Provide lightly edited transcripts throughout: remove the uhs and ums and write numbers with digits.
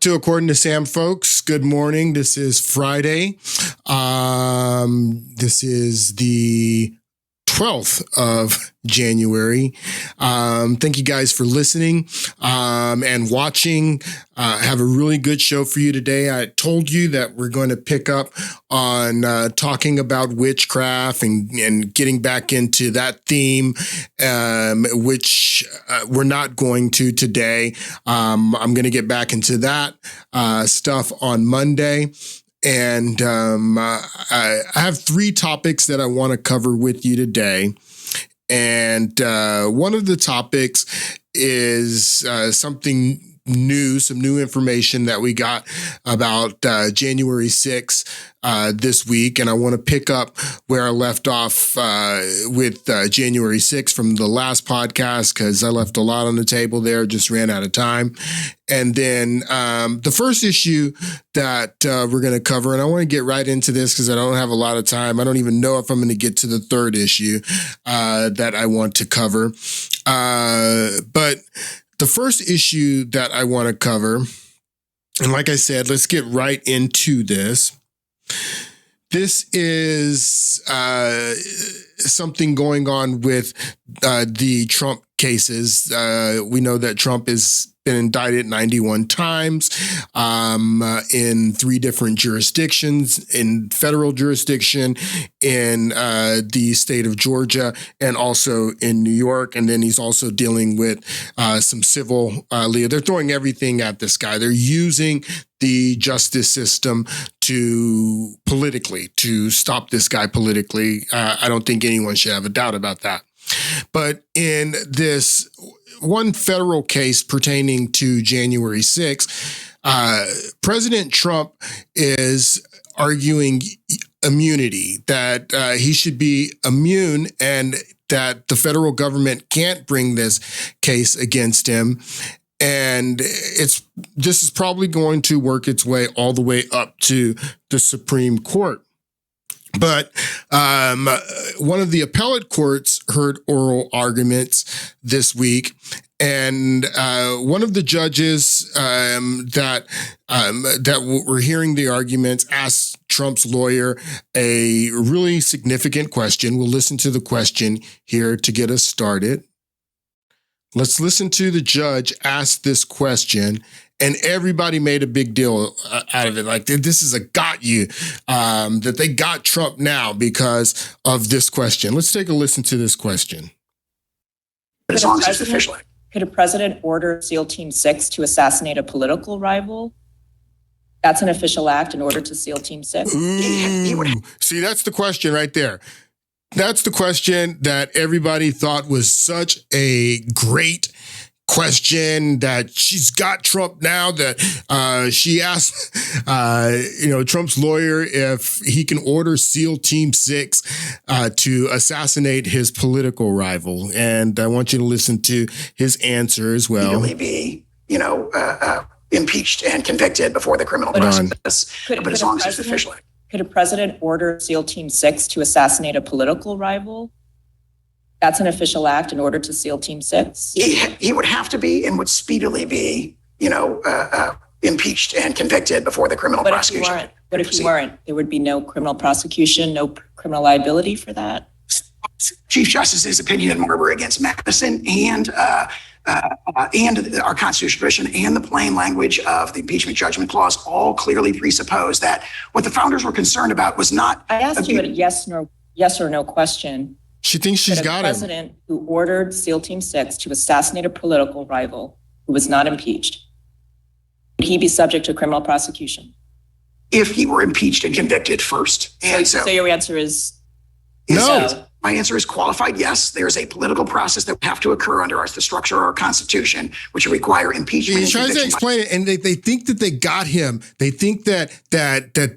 to According to Sam, folks. Good morning. This is Friday. This is the 12th of January. Thank you guys for listening and watching. I have a really good show for you today. I told you that we're going to pick up on talking about witchcraft and getting back into that theme, which we're not going to today. I'm going to get back into that stuff on Monday. And I have three topics that I want to cover with you today. And one of the topics is something new, some new information that we got about January 6th this week. And I want to pick up where I left off with January 6th from the last podcast, because I left a lot on the table there, just ran out of time. And then the first issue that we're going to cover, and I want to get right into this because I don't have a lot of time. I don't even know if I'm going to get to the third issue that I want to cover. But the first issue that I want to cover, and like I said, let's get right into this. This is something going on with the Trump cases. We know that Trump has been indicted 91 times in 3 different jurisdictions, in federal jurisdiction, in the state of Georgia, and also in New York. And then he's also dealing with some civil legal. They're throwing everything at this guy. They're using the justice system to stop this guy politically. I don't think anyone should have a doubt about that. But in this one federal case pertaining to January 6th, President Trump is arguing immunity, that he should be immune and that the federal government can't bring this case against him. And this is probably going to work its way all the way up to the Supreme Court. But one of the appellate courts heard oral arguments this week, and one of the judges that were hearing the arguments asked Trump's lawyer a really significant question. We'll listen to the question here to get us started. Let's listen to the judge ask this question, and everybody made a big deal out of it. Like, this is a got you, that they got Trump now because of this question. Let's take a listen to this question. As long as it's official. Could a president order SEAL Team 6 to assassinate a political rival? That's an official act in order to SEAL Team 6? See, that's the question right there. That's the question that everybody thought was such a great question, that she's got Trump now, that she asked, Trump's lawyer if he can order SEAL Team 6 to assassinate his political rival. And I want you to listen to his answer as well. Legally be, impeached and convicted before the criminal process. But as long as it's official. Could a president order SEAL Team 6 to assassinate a political rival? That's an official act in order to SEAL Team 6? He would have to be and would speedily be, impeached and convicted before the criminal prosecution. What if he weren't? There would be no criminal prosecution, no criminal liability for that? Chief Justice's opinion in Marbury against Madison and our constitutional tradition and the plain language of the impeachment judgment clause all clearly presuppose that what the founders were concerned about was not. I asked you a yes or no question. She thinks she's got him. A president who ordered SEAL Team 6 to assassinate a political rival who was not impeached, would he be subject to criminal prosecution? If he were impeached and convicted first. So your answer is no. My answer is qualified yes. There's a political process that would have to occur under the structure of our Constitution, which would require impeachment. He tries to explain it, and they think that they got him. They think that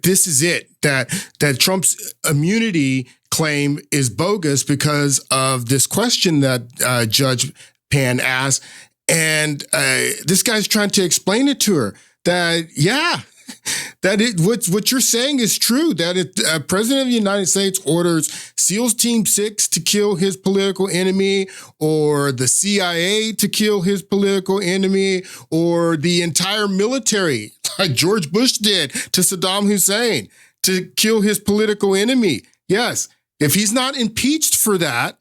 this is it, that Trump's immunity claim is bogus because of this question that Judge Pan asked. And this guy's trying to explain it to her that, yeah, what you're saying is true, that if President of the United States orders SEALs Team 6 to kill his political enemy, or the CIA to kill his political enemy, or the entire military, like George Bush did to Saddam Hussein, to kill his political enemy. Yes, if he's not impeached for that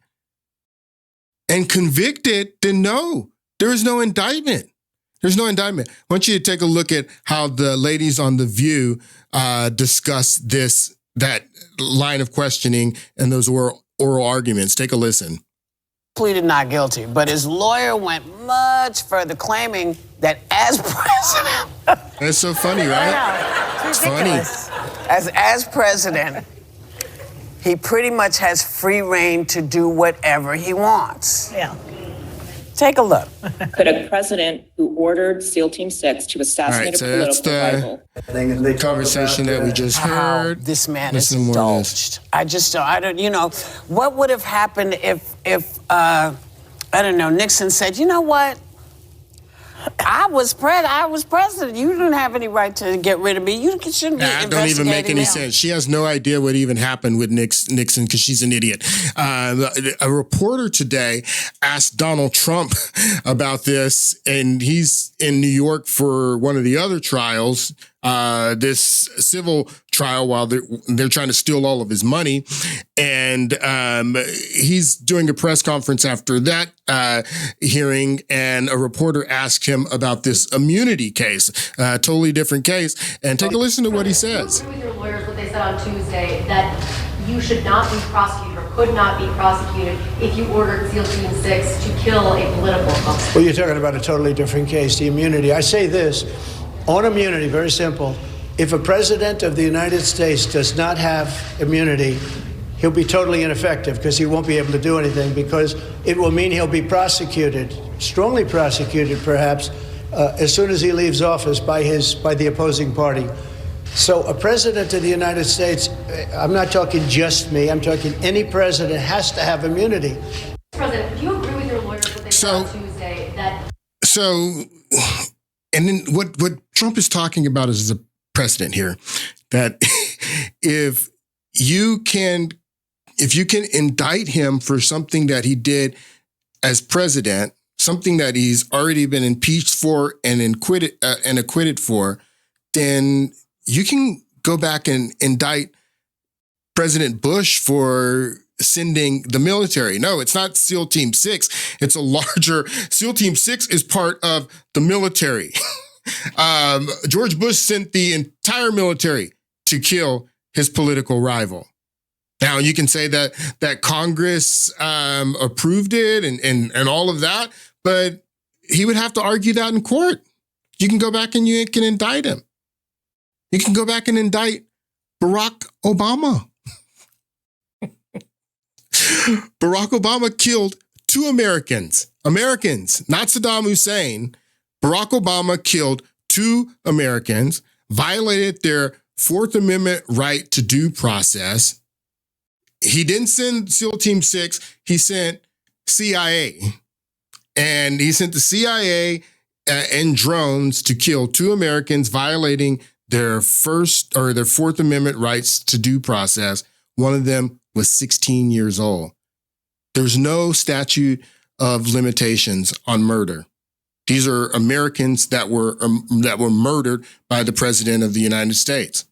and convicted, then no, there is no indictment. There's no indictment. I want you to take a look at how the ladies on The View discuss that line of questioning and those oral arguments. Take a listen. Pleaded not guilty, but his lawyer went much further, claiming that as president... That's so funny, right? It's ridiculous. Funny. As president, he pretty much has free reign to do whatever he wants. Yeah. Take a look. Could a president who ordered SEAL Team 6 to assassinate a political rival? The conversation that we just heard. This man is indulged. I don't, you know, what would have happened if I don't know, Nixon said, you know what? I was president. You don't have any right to get rid of me. You shouldn't be investigating. That don't even make any sense. She has no idea what even happened with Nixon because she's an idiot. A reporter today asked Donald Trump about this, and he's in New York for one of the other trials, this civil trial, while they're trying to steal all of his money. And he's doing a press conference after that hearing, and a reporter asked him about this immunity case, totally different case. And take a listen to what he says. Do you agree with your lawyers what they said on Tuesday, that you should not be prosecuted or could not be prosecuted if you ordered SEAL Team 6 to kill a political opponent? Well, you're talking about a totally different case, the immunity. I say this, on immunity, very simple. If a president of the United States does not have immunity, he'll be totally ineffective because he won't be able to do anything, because it will mean he'll be prosecuted, strongly prosecuted perhaps, as soon as he leaves office by the opposing party. So a president of the United States, I'm not talking just me, I'm talking any president has to have immunity. President, do you agree with your lawyers what they said on Tuesday that... And then what Trump is talking about is a precedent here, that if you can indict him for something that he did as president, something that he's already been impeached for and acquitted for, then you can go back and indict President Bush for sending the military. No, it's not SEAL Team 6. It's a larger, SEAL Team 6 is part of the military. George Bush sent the entire military to kill his political rival. Now, you can say that Congress approved it and all of that, but he would have to argue that in court. You can go back and you can indict him. You can go back and indict Barack Obama. Barack Obama killed 2 Americans, not Saddam Hussein. Barack Obama killed 2 Americans, violated their 4th Amendment right to due process. He didn't send SEAL Team 6, he sent CIA. And he sent the CIA and drones to kill 2 Americans, violating their 4th Amendment rights to due process. One of them was 16 years old. There's no statute of limitations on murder. These are Americans that were murdered by the president of the United States.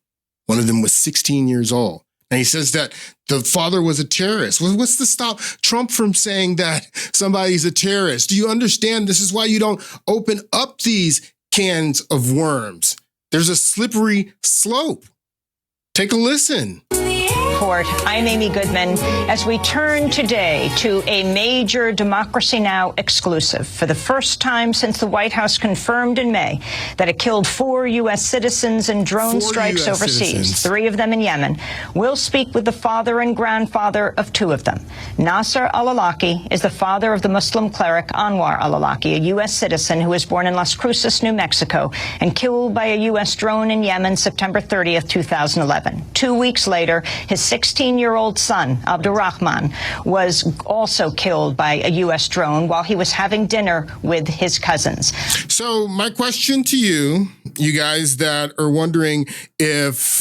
One of them was 16 years old. And he says that the father was a terrorist. Well, what's to stop Trump from saying that somebody's a terrorist? Do you understand? This is why you don't open up these cans of worms. There's a slippery slope. Take a listen. I'm Amy Goodman. As we turn today to a major Democracy Now! Exclusive, for the first time since the White House confirmed in May that it killed 4 U.S. citizens in drone strikes overseas, 3 of them in Yemen, we'll speak with the father and grandfather of 2 of them. Nasser al-Awlaki is the father of the Muslim cleric Anwar al-Awlaki, a U.S. citizen who was born in Las Cruces, New Mexico, and killed by a U.S. drone in Yemen September 30th, 2011. 2 weeks later, his 16-year-old son, Abdurrahman, was also killed by a U.S. drone while he was having dinner with his cousins. So my question to you you guys that are wondering if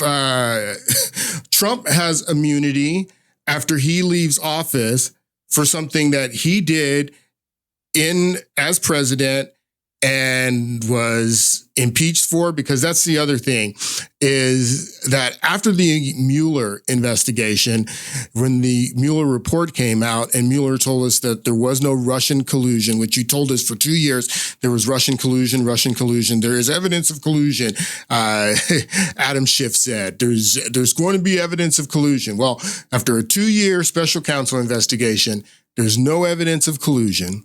Trump has immunity after he leaves office for something that he did as president and was impeached for, because that's the other thing, is that after the Mueller investigation, when the Mueller report came out and Mueller told us that there was no Russian collusion, which you told us for 2 years, there was Russian collusion. There is evidence of collusion. Adam Schiff said there's going to be evidence of collusion. Well, after a 2-year special counsel investigation, there's no evidence of collusion.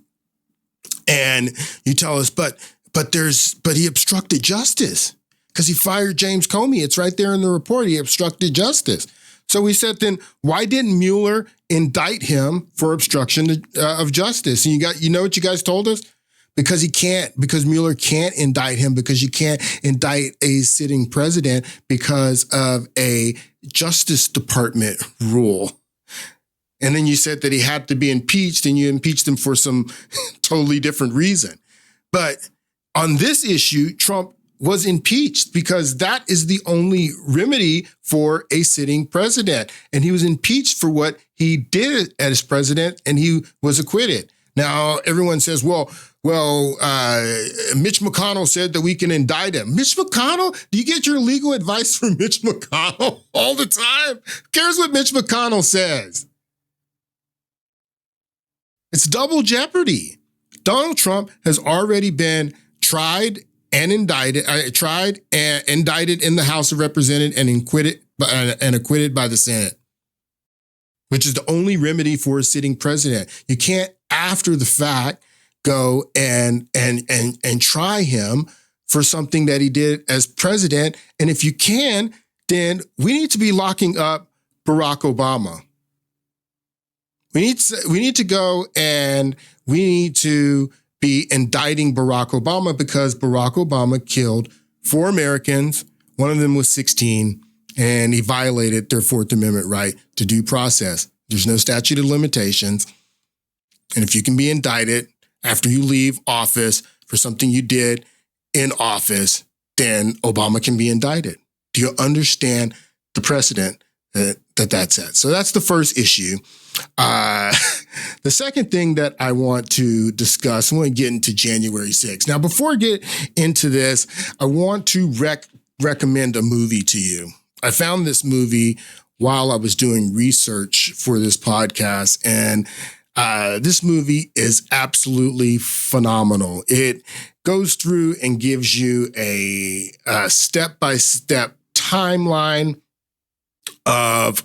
And you tell us, but he obstructed justice because he fired James Comey. It's right there in the report. He obstructed justice. So we said, then why didn't Mueller indict him for obstruction of justice? And you know what you guys told us? Because Mueller can't indict him, because you can't indict a sitting president because of a Justice Department rule. And then you said that he had to be impeached, and you impeached him for some totally different reason. But on this issue, Trump was impeached because that is the only remedy for a sitting president. And he was impeached for what he did as president, and he was acquitted. Now, everyone says, well, Mitch McConnell said that we can indict him. Mitch McConnell? Do you get your legal advice from Mitch McConnell all the time? Who cares what Mitch McConnell says? It's double jeopardy. Donald Trump has already been tried and indicted in the House of Representatives and acquitted by the Senate, which is the only remedy for a sitting president. You can't, after the fact, go and try him for something that he did as president. And if you can, then we need to be locking up Barack Obama. We need to go and we need to be indicting Barack Obama, because Barack Obama killed 4 Americans. One of them was 16, and he violated their 4th Amendment right to due process. There's no statute of limitations. And if you can be indicted after you leave office for something you did in office, then Obama can be indicted. Do you understand the precedent that set? So that's the first issue. The second thing that I want to discuss, I want to get into January 6th. Now, before I get into this, I want to recommend a movie to you. I found this movie while I was doing research for this podcast, and this movie is absolutely phenomenal. It goes through and gives you a step-by-step timeline of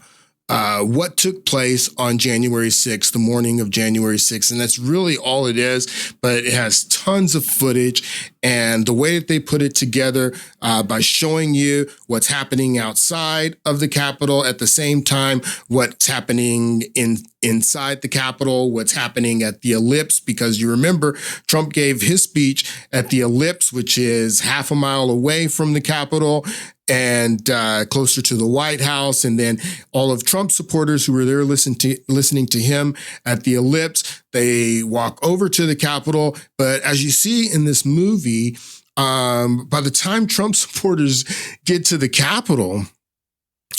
what took place on January 6th, the morning of January 6th. And that's really all it is, but it has tons of footage. And the way that they put it together by showing you what's happening outside of the Capitol, at the same time, what's happening inside the Capitol, what's happening at the Ellipse, because you remember Trump gave his speech at the Ellipse, which is half a mile away from the Capitol and closer to the White House. And then all of Trump's supporters who were there listening to him at the Ellipse, they walk over to the Capitol. But as you see in this movie, by the time Trump supporters get to the Capitol,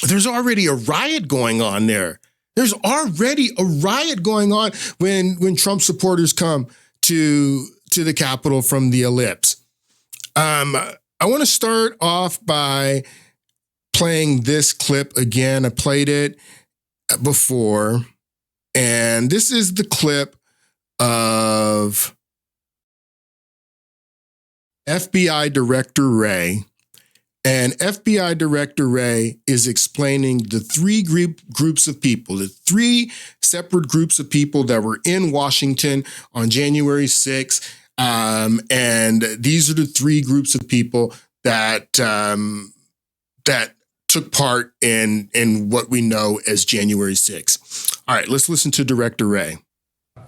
there's already a riot going on there. There's already a riot going on when Trump supporters come to the Capitol from the Ellipse. I want to start off by playing this clip again. I played it before, and this is the clip of FBI Director Wray. And FBI Director Wray is explaining the 3 groups of people, the 3 separate groups of people that were in Washington on January 6th. And these are the 3 groups of people that took part in what we know as January 6th. All right, let's listen to Director Wray.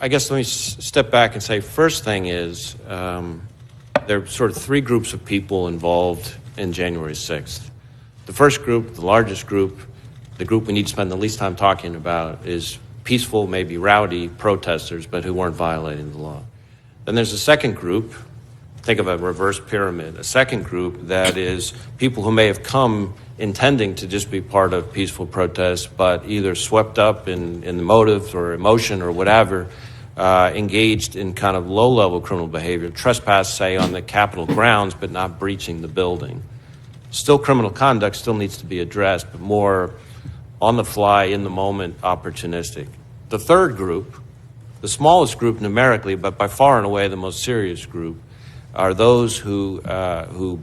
I guess let me step back and say, first thing is, there are sort of 3 groups of people involved in January 6th. The first group, the largest group, the group we need to spend the least time talking about, is peaceful, maybe rowdy protesters, but who weren't violating the law. Then there's a second group think of a reverse pyramid. A second group that is people who may have come intending to just be part of peaceful protests, but either swept up in the motive or emotion or whatever, engaged in kind of low-level criminal behavior, trespass, say, on the Capitol grounds, but not breaching the building. Still criminal conduct, still needs to be addressed, but more on the fly, in the moment, opportunistic. The third group, the smallest group numerically, but by far and away the most serious group, are those who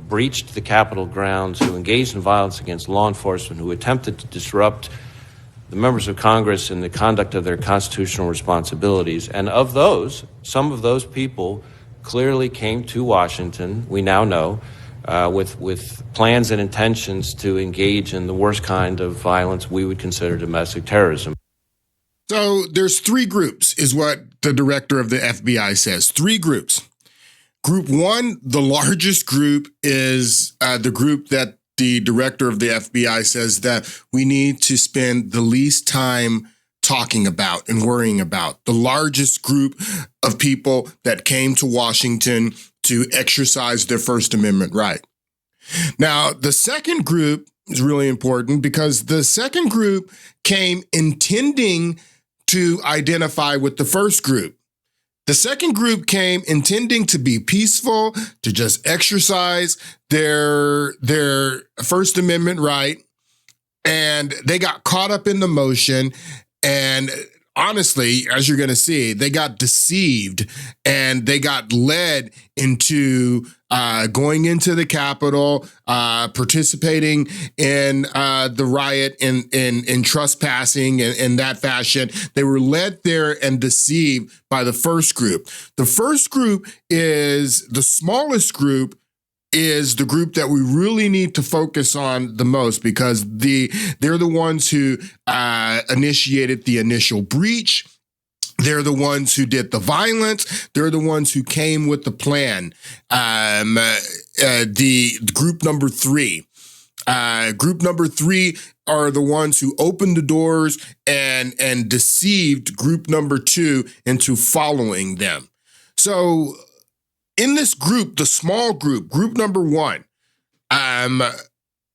breached the Capitol grounds, who engaged in violence against law enforcement, who attempted to disrupt the members of Congress in the conduct of their constitutional responsibilities. And of those, some of those people clearly came to Washington, we now know, with plans and intentions to engage in the worst kind of violence we would consider domestic terrorism. So there's three groups, is what the director of the FBI says. Three groups. Group one, the largest group, is the group that the director of the FBI says that we need to spend the least time talking about and worrying about. The largest group of people that came to Washington to exercise their First Amendment right. Now, the second group is really important because the second group came intending to identify with the first group. The second group came intending to be peaceful, to just exercise their First Amendment right, and they got caught up in the motion. And honestly, as you're going to see, they got deceived and they got led into going into the Capitol, participating in the riot, in trespassing in that fashion. They were led there and deceived by the first group. The first group is the smallest group, is the group that we really need to focus on the most because they're the ones who initiated the initial breach. They're the ones who did the violence. They're the ones who came with the plan. The group number three. Group number three are the ones who opened the doors and deceived group number two into following them. So in this group, the small group, group number one,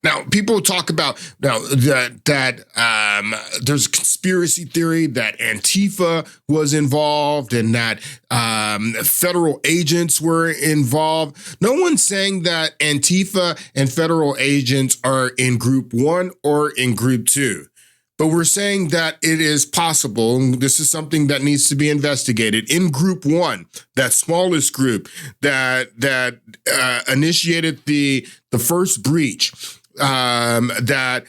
now people talk about that there's a conspiracy theory that Antifa was involved and that federal agents were involved. No one's saying that Antifa and federal agents are in group one or in group two. But we're saying that it is possible, and this is something that needs to be investigated. In group one, that smallest group that initiated the first breach, that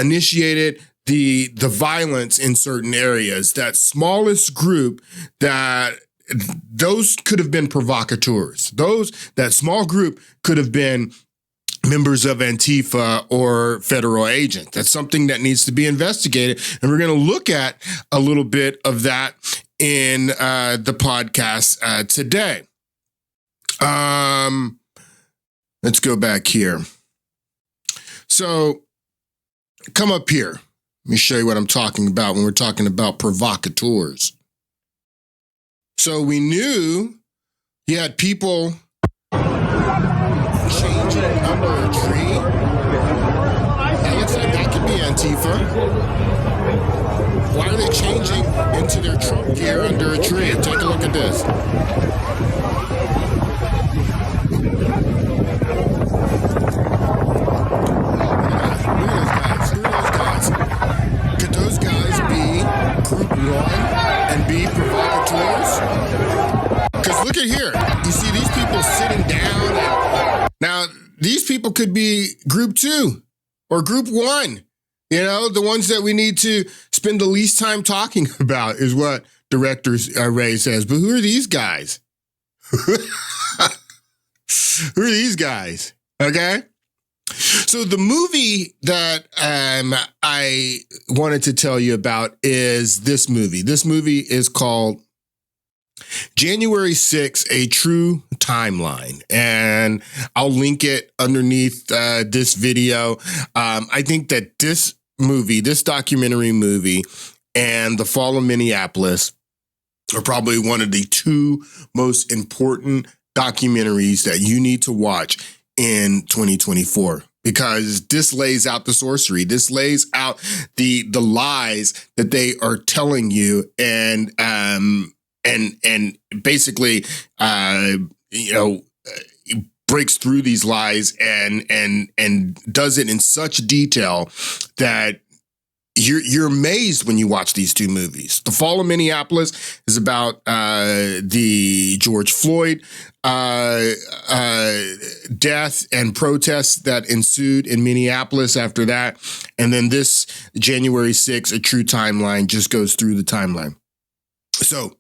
initiated the violence in certain areas, that smallest group, that those could have been provocateurs. That small group could have been members of Antifa or federal agents. That's something that needs to be investigated. And we're going to look at a little bit of that in the podcast today. Let's go back here. So come up here. Let me show you what I'm talking about when we're talking about provocateurs. So we knew you had people changing under a tree. That looks like that could be Antifa. Why are they changing into their Trump gear under a tree? Take a look at this. Look at those guys. Could those guys be group one and be provocateurs? Because look at here. You see these people sitting down and now, these people could be group two or group one, the ones that we need to spend the least time talking about is what Director Wray says. But who are these guys? Who are these guys? Okay. So the movie that I wanted to tell you about is this movie. This movie is called January 6th, A True Timeline. And I'll link it underneath this video. I think that this documentary movie, and The Fall of Minneapolis are probably one of the two most important documentaries that you need to watch in 2024. Because this lays out the sorcery. This lays out the lies that they are telling you, and basically, breaks through these lies and does it in such detail that you're amazed when you watch these two movies. The Fall of Minneapolis is about the George Floyd death and protests that ensued in Minneapolis after that. And then this January 6th, A True Timeline, just goes through the timeline. So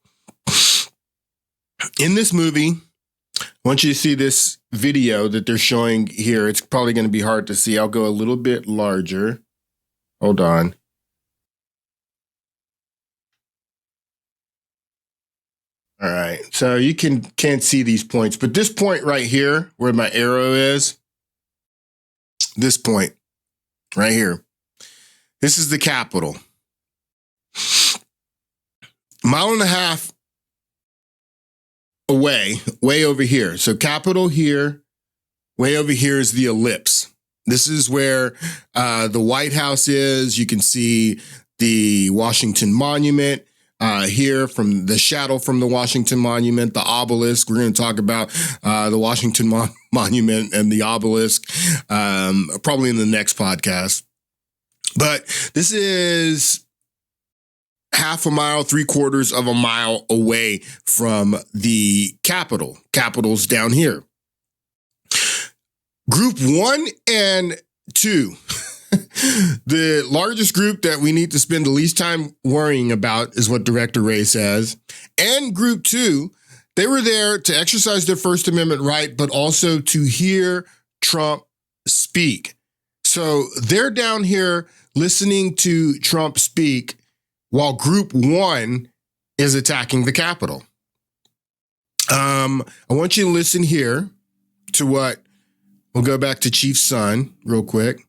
in this movie, I want you to see this video that they're showing here. It's probably going to be hard to see. I'll go a little bit larger. Hold on. All right, so you can't see these points, but this point right here, where my arrow is, this point right here, this is the Capitol. Mile and a half away, way over here. So Capitol here, way over here is the ellipse. This is where the White House is. You can see the Washington Monument. Here from the shadow from the Washington Monument, the obelisk. We're going to talk about the Washington Monument and the obelisk probably in the next podcast. But this is half a mile, 3/4 of a mile away from the Capitol. Capitol's down here. Group 1 and 2. The largest group that we need to spend the least time worrying about is what Director Wray says. And Group 2, they were there to exercise their First Amendment right, but also to hear Trump speak. So they're down here listening to Trump speak while Group 1 is attacking the Capitol. I want you to listen here to what, we'll go back to Chief's son real quick.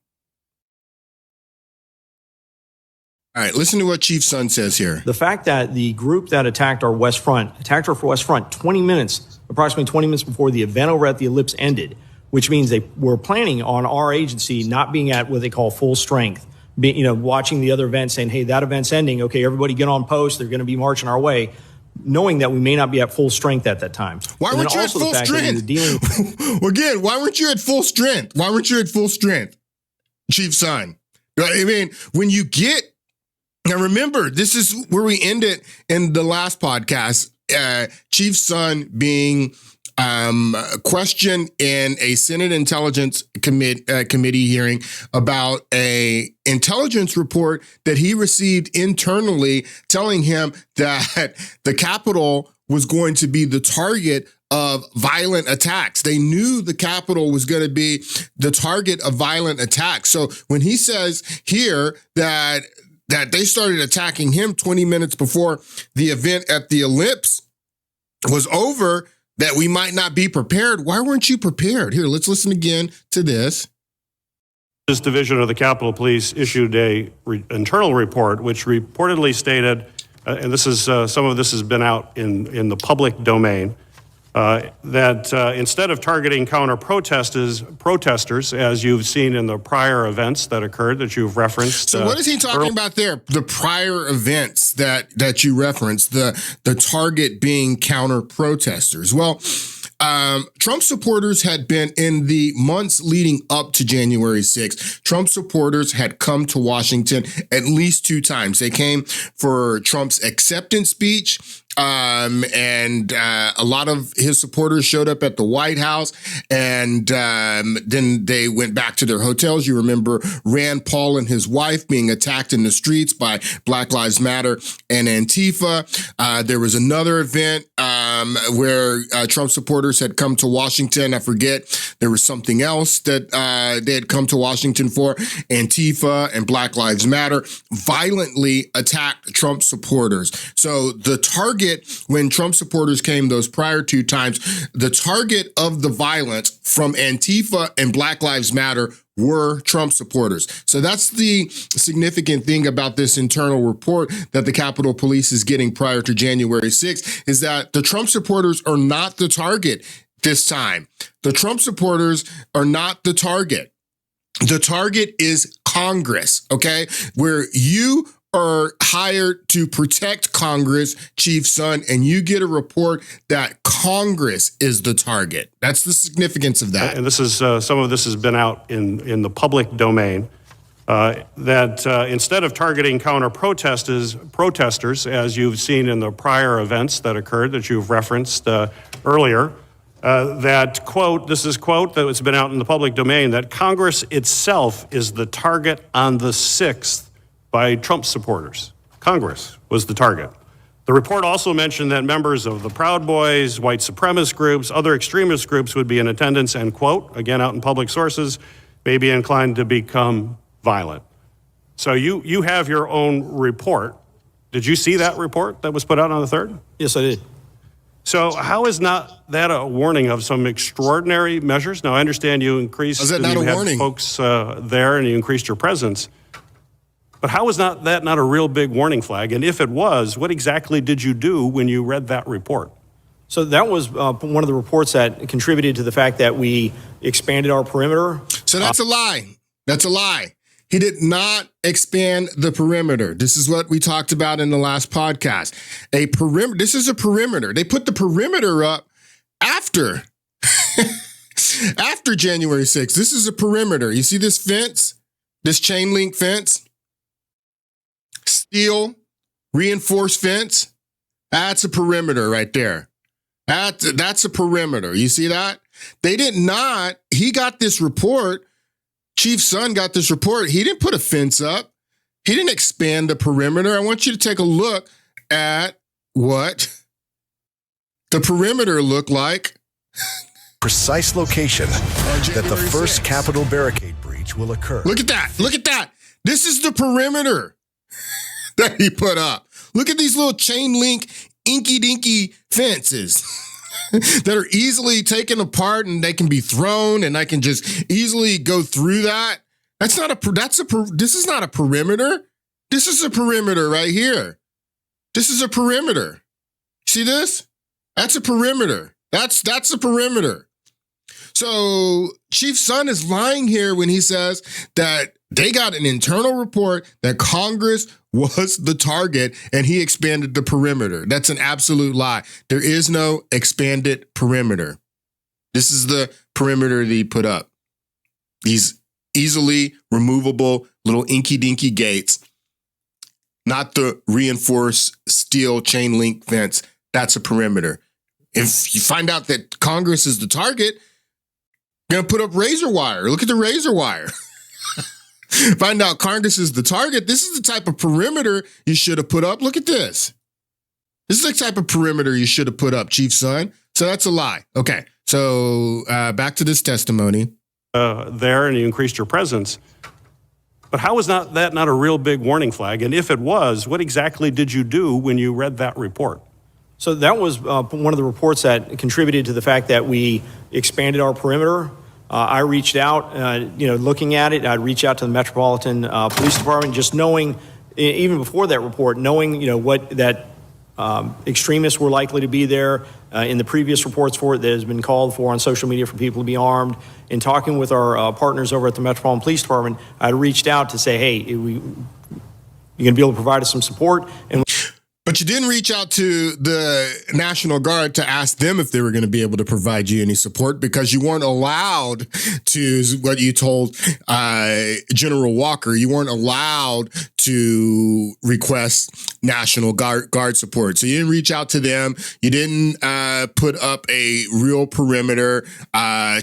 All right, listen to what Chief's son says here. The fact that the group that attacked our West Front, attacked our West Front approximately 20 minutes before the event over at the Ellipse ended, which means they were planning on our agency not being at what they call full strength, watching the other event saying, hey, that event's ending. Okay, everybody get on post. They're going to be marching our way, knowing that we may not be at full strength at that time. Why weren't you at full strength? Again, why weren't you at full strength? Why weren't you at full strength, Chief's son? I mean, when you get... Now, remember, this is where we ended in the last podcast. Chief's son being questioned in a Senate Intelligence Committee hearing about a intelligence report that he received internally telling him that the Capitol was going to be the target of violent attacks. They knew the Capitol was going to be the target of violent attacks. So when he says here that they started attacking him 20 minutes before the event at the Ellipse was over, that we might not be prepared. Why weren't you prepared? Here, let's listen again to this. This division of the Capitol Police issued a internal report, which reportedly stated, and this is some of this has been out in the public domain, that instead of targeting protesters, as you've seen in the prior events that occurred that you've referenced. So what is he talking about there? The prior events that you referenced, the target being counter protesters. Well, Trump supporters had been in the months leading up to January 6th. Trump supporters had come to Washington at least 2 times. They came for Trump's acceptance speech. And a lot of his supporters showed up at the White House, and then they went back to their hotels. You remember Rand Paul and his wife being attacked in the streets by Black Lives Matter and Antifa. There was another event where Trump supporters had come to Washington. I forget. There was something else that they had come to Washington for. Antifa and Black Lives Matter violently attacked Trump supporters. So the target, when Trump supporters came those prior 2 times, the target of the violence from Antifa and Black Lives Matter were Trump supporters. So that's the significant thing about this internal report that the Capitol Police is getting prior to January 6th, is that the Trump supporters are not the target this time. The Trump supporters are not the target. The target is Congress, okay? Where you are hired to protect Congress, Chief Son, and you get a report that Congress is the target. That's the significance of that. And this is some of this has been out in the public domain. That instead of targeting protesters, as you've seen in the prior events that occurred that you've referenced earlier, that quote, this is quote that has been out in the public domain, that Congress itself is the target on the 6th by Trump supporters. Congress was the target. The report also mentioned that members of the Proud Boys, white supremacist groups, other extremist groups would be in attendance and, quote, again out in public sources, may be inclined to become violent. So you have your own report. Did you see that report that was put out on the 3rd? Yes, I did. So how is not that a warning of some extraordinary measures? Now, I understand you increased, Is that not you a had warning? folks there and you increased your presence. But how is that not a real big warning flag? And if it was, what exactly did you do when you read that report? So that was one of the reports that contributed to the fact that we expanded our perimeter. So that's a lie. That's a lie. He did not expand the perimeter. This is what we talked about in the last podcast. A perimeter. This is a perimeter. They put the perimeter up after January 6th. This is a perimeter. You see this fence? This chain link fence? Steel, reinforced fence. That's a perimeter right there. That's a perimeter. You see that? They did not. He got this report. Chief Son got this report. He didn't put a fence up. He didn't expand the perimeter. I want you to take a look at what the perimeter looked like. Precise location that the first Capitol barricade breach will occur. Look at that. Look at that. This is the perimeter that he put up. Look at these little chain link inky dinky fences that are easily taken apart and they can be thrown and I can just easily go through that. This is not a perimeter. This is a perimeter right here. This is a perimeter. See this? That's a perimeter. That's a perimeter. So Chief Son is lying here when he says that they got an internal report that Congress was the target and he expanded the perimeter. That's an absolute lie. There is no expanded perimeter. This is the perimeter that he put up. These easily removable little inky dinky gates, not the reinforced steel chain link fence. That's a perimeter. If you find out that Congress is the target, you're going to put up razor wire. Look at the razor wire. Find out Congress is the target. This is the type of perimeter you should have put up. Look at this. This is the type of perimeter you should have put up, Chief Son. So that's a lie. Okay. So back to this testimony. There, and you increased your presence. But how is that not a real big warning flag? And if it was, what exactly did you do when you read that report? So that was one of the reports that contributed to the fact that we expanded our perimeter. I reached out, looking at it. I'd reach out to the Metropolitan Police Department, just knowing, even before that report, knowing, what that extremists were likely to be there. In the previous reports for it, that has been called for on social media for people to be armed. In talking with our partners over at the Metropolitan Police Department, I reached out to say, hey, you're going to be able to provide us some support. But you didn't reach out to the National Guard to ask them if they were going to be able to provide you any support because you weren't allowed to, what you told General Walker, you weren't allowed to request National Guard support. So you didn't reach out to them. You didn't put up a real perimeter.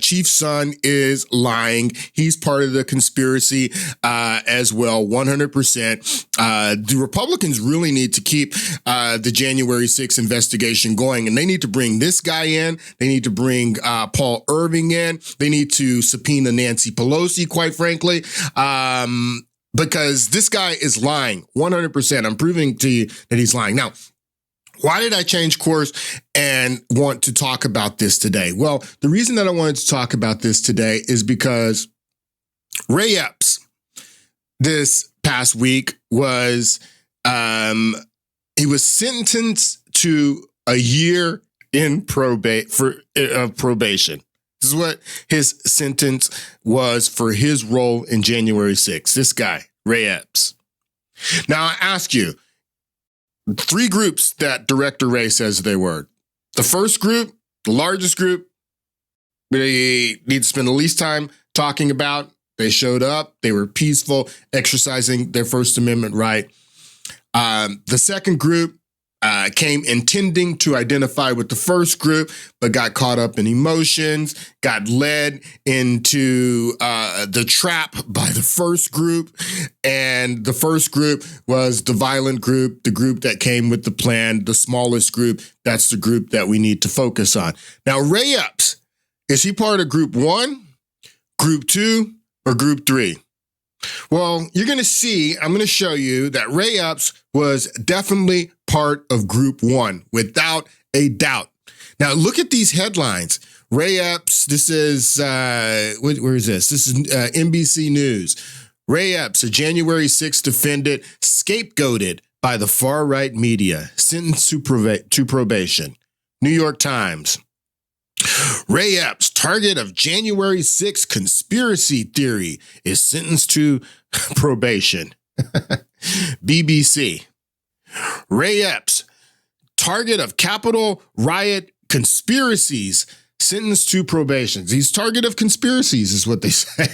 Chief Son is lying. He's part of the conspiracy as well, 100%. The Republicans really need to keep the January 6th investigation going. And they need to bring this guy in. They need to bring Paul Irving in. They need to subpoena Nancy Pelosi, quite frankly, because this guy is lying 100%. I'm proving to you that he's lying. Now, why did I change course and want to talk about this today? Well, the reason that I wanted to talk about this today is because Ray Epps this past week was he was sentenced to a year in probation. This is what his sentence was for his role in January 6th. This guy, Ray Epps. Now, I ask you, 3 groups that Director Wray says they were. The first group, the largest group, they need to spend the least time talking about. They showed up. They were peaceful, exercising their First Amendment right. The second group came intending to identify with the first group, but got caught up in emotions, got led into the trap by the first group. And the first group was the violent group, the group that came with the plan, the smallest group. That's the group that we need to focus on. Now, Ray Epps, is he part of group 1, group 2, or group 3? Well, you're going to see, I'm going to show you that Ray Epps was definitely part of group 1, without a doubt. Now, look at these headlines. Ray Epps, this is, where is this? This is NBC News. Ray Epps, a January 6th defendant, scapegoated by the far-right media, sentenced to probation. New York Times. Ray Epps, target of January 6th conspiracy theory, is sentenced to probation. BBC. Ray Epps, target of Capitol riot conspiracies, sentenced to probation. He's target of conspiracies is what they say.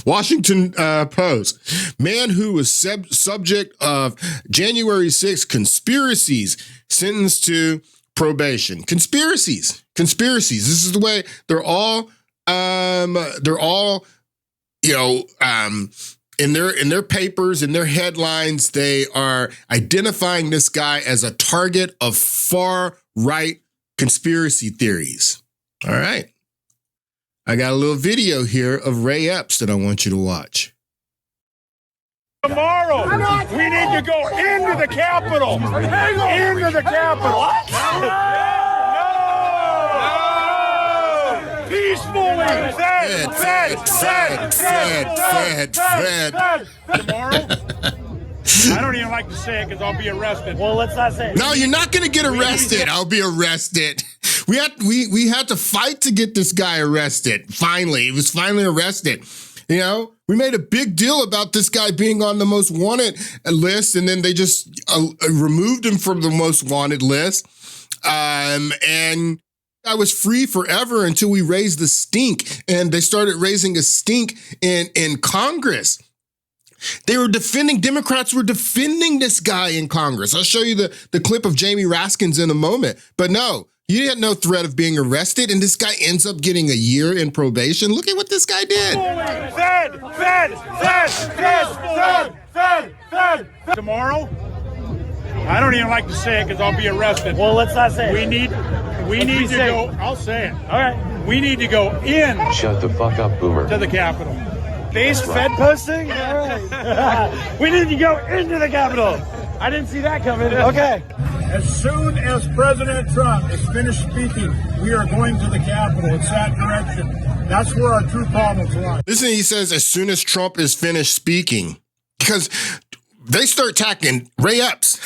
Washington Post. Man who was subject of January 6th conspiracies, sentenced to probation. Conspiracies. This is the way they're all, in their papers, in their headlines, they are identifying this guy as a target of far-right conspiracy theories. All right. I got a little video here of Ray Epps that I want you to watch. Tomorrow, we need to go into the Capitol. Into the Capitol. What? No! Peacefully. Fed. Tomorrow? I don't even like to say it because I'll be arrested. Well, let's not say it. No, you're not going to get arrested. I'll be arrested. We had to fight to get this guy arrested. Finally, he was finally arrested. You know, we made a big deal about this guy being on the most wanted list, and then they just removed him from the most wanted list. And I was free forever until we raised the stink, and they started raising a stink in Congress. Democrats were defending this guy in Congress. I'll show you the clip of Jamie Raskins in a moment. But no, you had no threat of being arrested, and this guy ends up getting a year in probation. Look at what this guy did. Fed. Tomorrow? I don't even like to say it because I'll be arrested. Well, let's not say it. We need to go. I'll say it. All right. We need to go in. Shut the fuck up, Boomer. To the Capitol. Base Fed posting? All right. We need to go into the Capitol. I didn't see that coming. Okay. As soon as President Trump is finished speaking, we are going to the Capitol. It's that direction. That's where our true problems lie. Listen, he says, as soon as Trump is finished speaking, because they start attacking Ray Epps.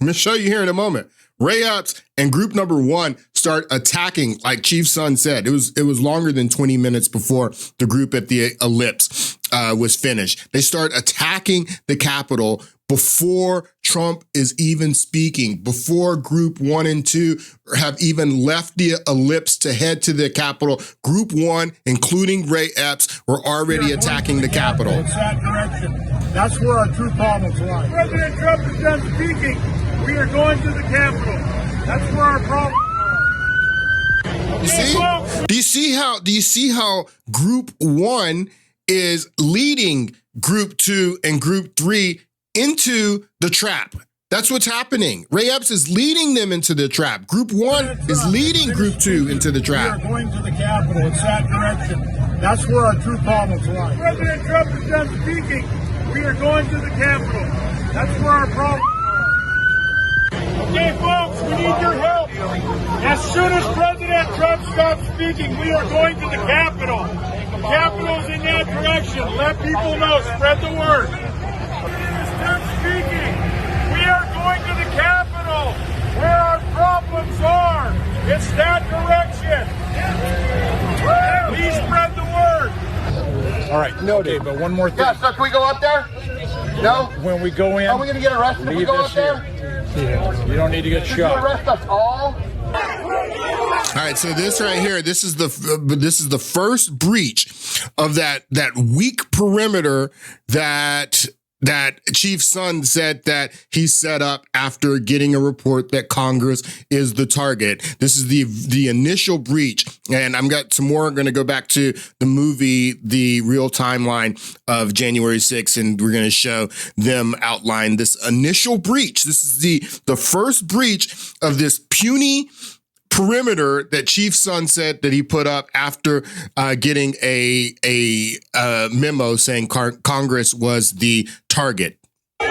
I'm going to show you here in a moment. Ray Epps and group number 1 start attacking, like Chief Son said. It was longer than 20 minutes before the group at the Ellipse was finished. They start attacking the Capitol before Trump is even speaking, before group 1 and 2 have even left the Ellipse to head to the Capitol. Group 1, including Ray Epps, were already attacking the Capitol. It's that direction. That's where our true problems lie. President Trump is done speaking. We are going to the Capitol. That's where our problems are. You see? Do you see how group 1 is leading group 2 and group 3 into the trap? That's what's happening. Ray Epps is leading them into the trap. Group 1 is leading group 2 into the trap. We are going to the Capitol. It's that direction. That's where our true problems lie. President Trump is done speaking. We are going to the Capitol. That's where our problems are. Okay, folks, we need your help. As soon as President Trump stops speaking, we are going to the Capitol. The Capitol's in that direction. Let people know. Spread the word. Stop speaking. We are going to the Capitol, where our problems are. All right. Okay, but one more thing. Yeah, so can we go up there? No? When we go in, are we going to get arrested if we go up there? Yeah. You don't need to get Should shot. you arrest us all? All right, so this right here, this is the first breach of that weak perimeter that Chief Son said that he set up after getting a report that Congress is the target. This is the initial breach, and I've got some more. I'm going to go back to the movie, the real timeline of January 6th, and we're going to show them outline this initial breach. This is the first breach of this puny perimeter that Chief Son said that he put up after getting a memo saying Congress was the target. Do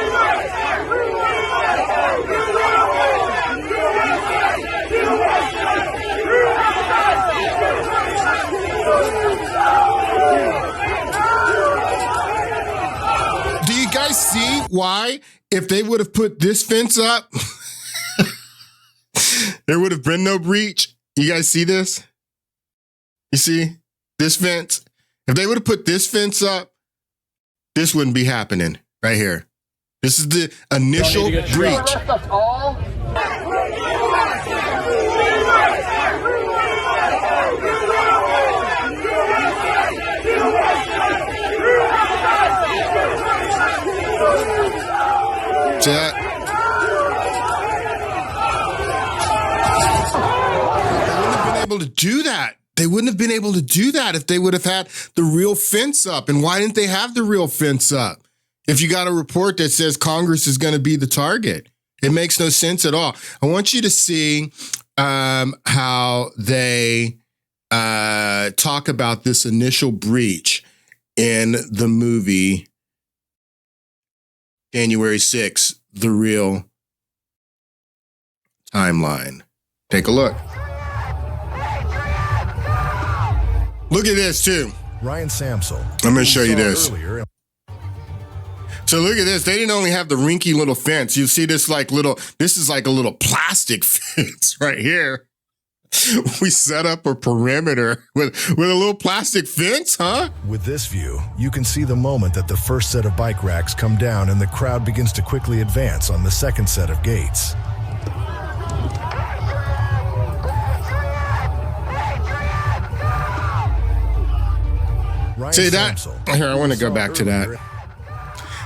you guys see why, if they would have put this fence up, there would have been no breach? You guys see this? You see this fence? If they would have put this fence up, this wouldn't be happening right here. This is the initial breach. See that? Able to do that. They wouldn't have been able to do that if they would have had the real fence up. And why didn't they have the real fence up? If you got a report that says Congress is going to be the target, it makes no sense at all. I want you to see how they talk about this initial breach in the movie January 6th, the real timeline. Take a look. Look at this, too. Ryan Samsel. I'm going to show you this. So look at this. They didn't only have the rinky little fence. You see this this is like a little plastic fence right here. We set up a perimeter with a little plastic fence, huh? With this view, you can see the moment that the first set of bike racks come down and the crowd begins to quickly advance on the second set of gates. See that? Here, I want to go back to that.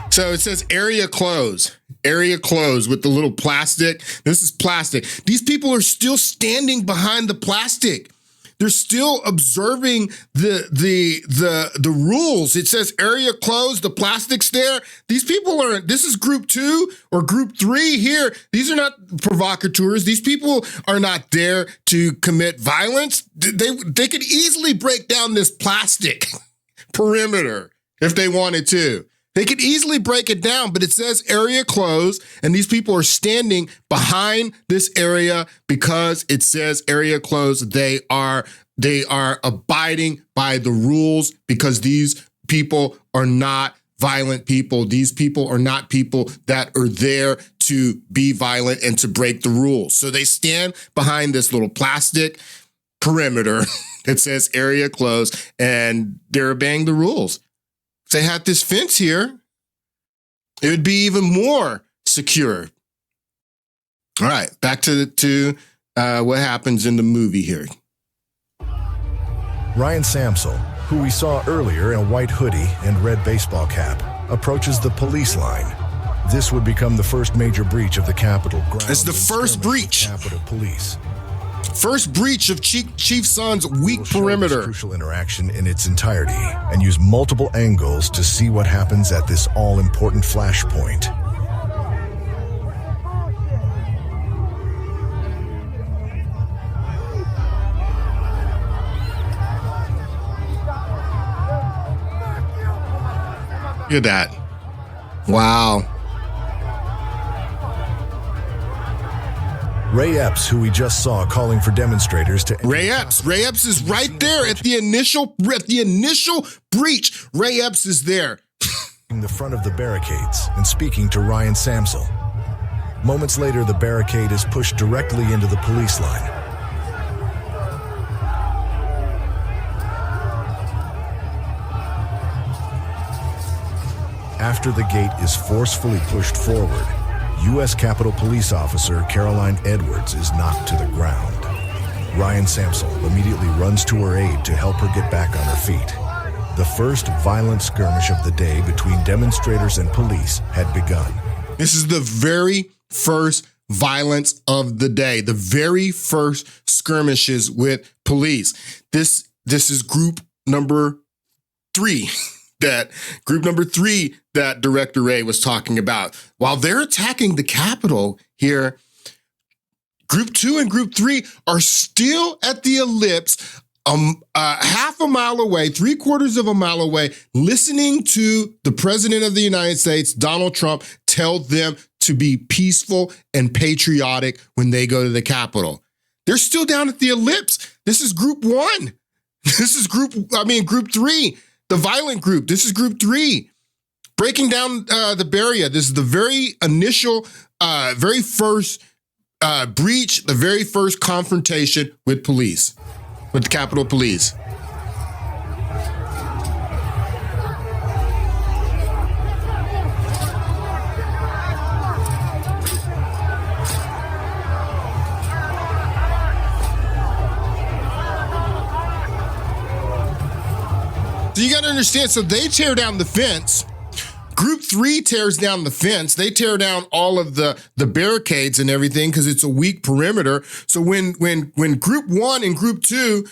So it says area close with the little plastic. This is plastic. These people are still standing behind the plastic. They're still observing the rules. It says area closed, the plastic's there. These people this is group 2 or group 3 here. These are not provocateurs. These people are not there to commit violence. They could easily break down this plastic perimeter if they wanted to. They could easily break it down, but it says area closed, and these people are standing behind this area because it says area closed. They are abiding by the rules because these people are not violent people. These people are not people that are there to be violent and to break the rules. So they stand behind this little plastic perimeter that says area closed, and they're obeying the rules. If they had this fence here, it would be even more secure. All right, back to what happens in the movie here. Ryan Samsel, who we saw earlier in a white hoodie and red baseball cap, approaches the police line. This would become the first major breach of the Capitol grounds. It's the first breach. Capitol Police. First breach of Chief Son's weak perimeter. Crucial interaction in its entirety and use multiple angles to see what happens at this all-important flashpoint. Look at that. Wow. Ray Epps, who we just saw calling for demonstrators to... Ray Epps is right there at the initial breach. Ray Epps is there. ...in the front of the barricades and speaking to Ryan Samsel. Moments later, the barricade is pushed directly into the police line. After the gate is forcefully pushed forward, U.S. Capitol Police Officer Caroline Edwards is knocked to the ground. Ryan Samsel immediately runs to her aid to help her get back on her feet. The first violent skirmish of the day between demonstrators and police had begun. This is the very first violence of the day, the very first skirmishes with police. This is group number 3. Group number 3 that Director Wray was talking about. While they're attacking the Capitol here, Group 2 and Group 3 are still at the ellipse, half a mile away, 3/4 of a mile away, listening to the President of the United States, Donald Trump, tell them to be peaceful and patriotic when they go to the Capitol. They're still down at the ellipse. This is Group 1. This is Group 3. The violent group. This is Group 3. Breaking down the barrier. This is the very initial, very first breach, the very first confrontation with police, with the Capitol Police. So you got to understand, so they tear down the fence. Group 3 tears down the fence. They tear down all of the barricades and everything because it's a weak perimeter. So when Group 1 and Group 2,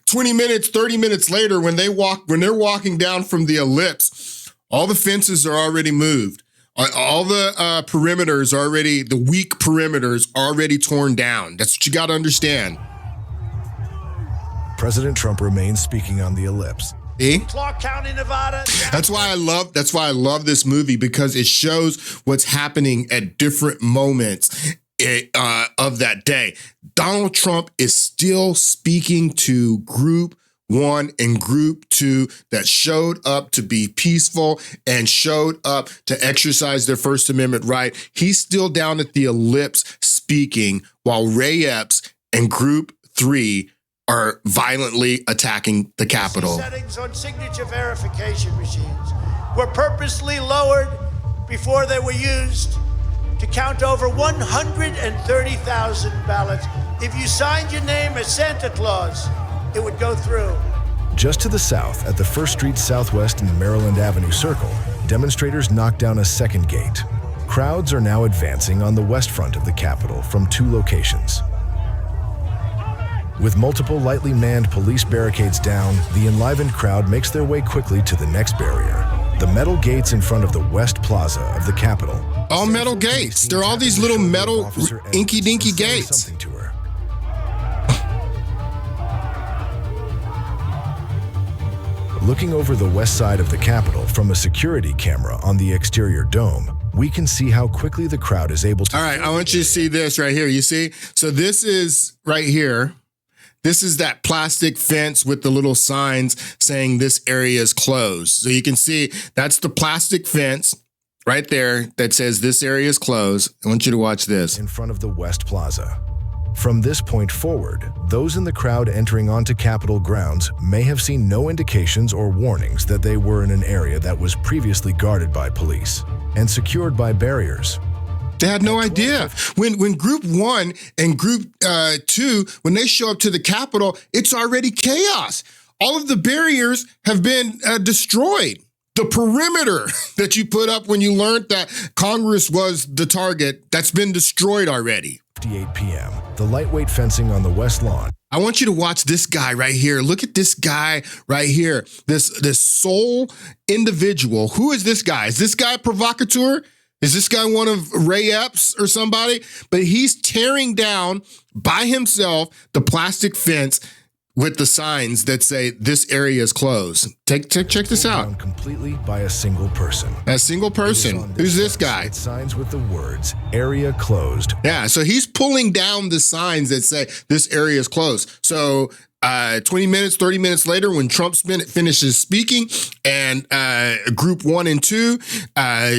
20 minutes, 30 minutes later, when they're walking down from the ellipse, all the fences are already moved. All the perimeters already, the weak perimeters already torn down. That's what you got to understand. President Trump remains speaking on the ellipse. Clark County, Nevada. That's why I love this movie, because it shows what's happening at different moments of that day. Donald Trump is still speaking to Group 1 and Group 2 that showed up to be peaceful and showed up to exercise their First Amendment right. He's still down at the ellipse speaking, while Ray Epps and Group 3 are violently attacking the Capitol. Settings on signature verification machines were purposely lowered before they were used to count over 130,000 ballots. If you signed your name as Santa Claus, it would go through. Just to the south, at the 1st Street Southwest in the Maryland Avenue Circle, demonstrators knocked down a second gate. Crowds are now advancing on the west front of the Capitol from 2 locations. With multiple lightly manned police barricades down, the enlivened crowd makes their way quickly to the next barrier, the metal gates in front of the West Plaza of the Capitol. All metal gates. They're all these little metal inky-dinky gates. Something to her. Looking over the west side of the Capitol from a security camera on the exterior dome, we can see how quickly the crowd is able to... All right, I want you to see this right here. You see? So this is right here. This is that plastic fence with the little signs saying this area is closed. So you can see that's the plastic fence right there that says this area is closed. I want you to watch this. In front of the West Plaza. From this point forward, those in the crowd entering onto Capitol grounds may have seen no indications or warnings that they were in an area that was previously guarded by police and secured by barriers. They had no idea. When Group 1 and Group 2, when they show up to the Capitol, it's already chaos. All of the barriers have been destroyed. The perimeter that you put up when you learned that Congress was the target, that's been destroyed already. 8 p.m., the lightweight fencing on the West Lawn. I want you to watch this guy right here. Look at this guy right here. This sole individual. Who is this guy? Is this guy a provocateur? Is this guy one of Ray Epps or somebody? But he's tearing down by himself the plastic fence with the signs that say this area is closed. Check this out. Completely by a single person. A single person. Who's this guy? Signs with the words "area closed." Yeah, so he's pulling down the signs that say this area is closed. So 20 minutes, 30 minutes later, when Trump finishes speaking and Group 1 and 2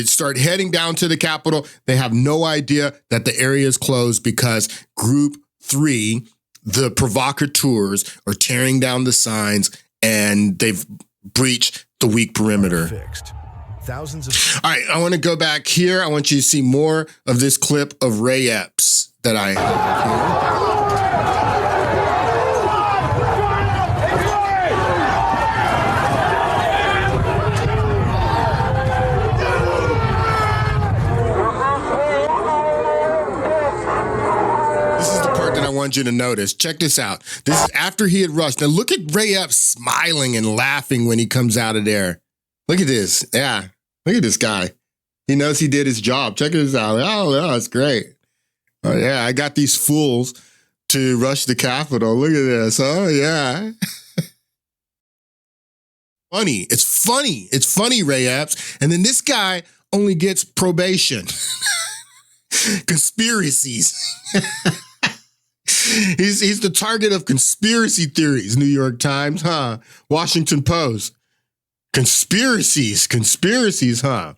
start heading down to the Capitol, they have no idea that the area is closed because Group 3, the provocateurs, are tearing down the signs and they've breached the weak perimeter. Fixed. Thousands of... All right, I want to go back here. I want you to see more of this clip of Ray Epps that I have here. I want you to notice. Check this out. This is after he had rushed. Now look at Ray Epps smiling and laughing when he comes out of there. Look at this. Yeah. Look at this guy. He knows he did his job. Check this out. Oh, it's great. Oh, yeah. I got these fools to rush the Capitol. Look at this. Oh, yeah. Funny. It's funny. It's funny, Ray Epps. And then this guy only gets probation. Conspiracies. He's the target of conspiracy theories, New York Times, huh? Washington Post. Conspiracies, huh?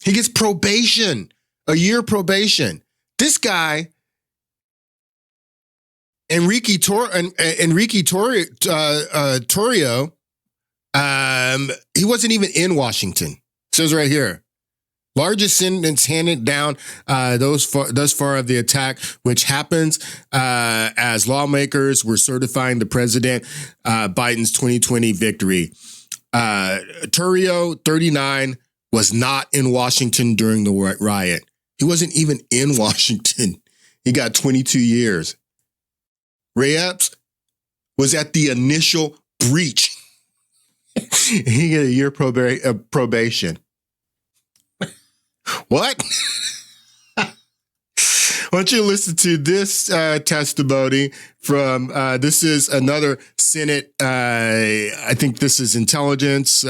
He gets probation, a year probation. This guy, Enrique Torrio, he wasn't even in Washington. It says right here. Largest sentence handed down thus far of the attack, which happens as lawmakers were certifying the President Biden's 2020 victory. Torrio, 39, was not in Washington during the riot. He wasn't even in Washington. He got 22 years. Ray Epps was at the initial breach. He got a year probation. What? Why don't you listen to this testimony from, this is another Senate, I think this is Intelligence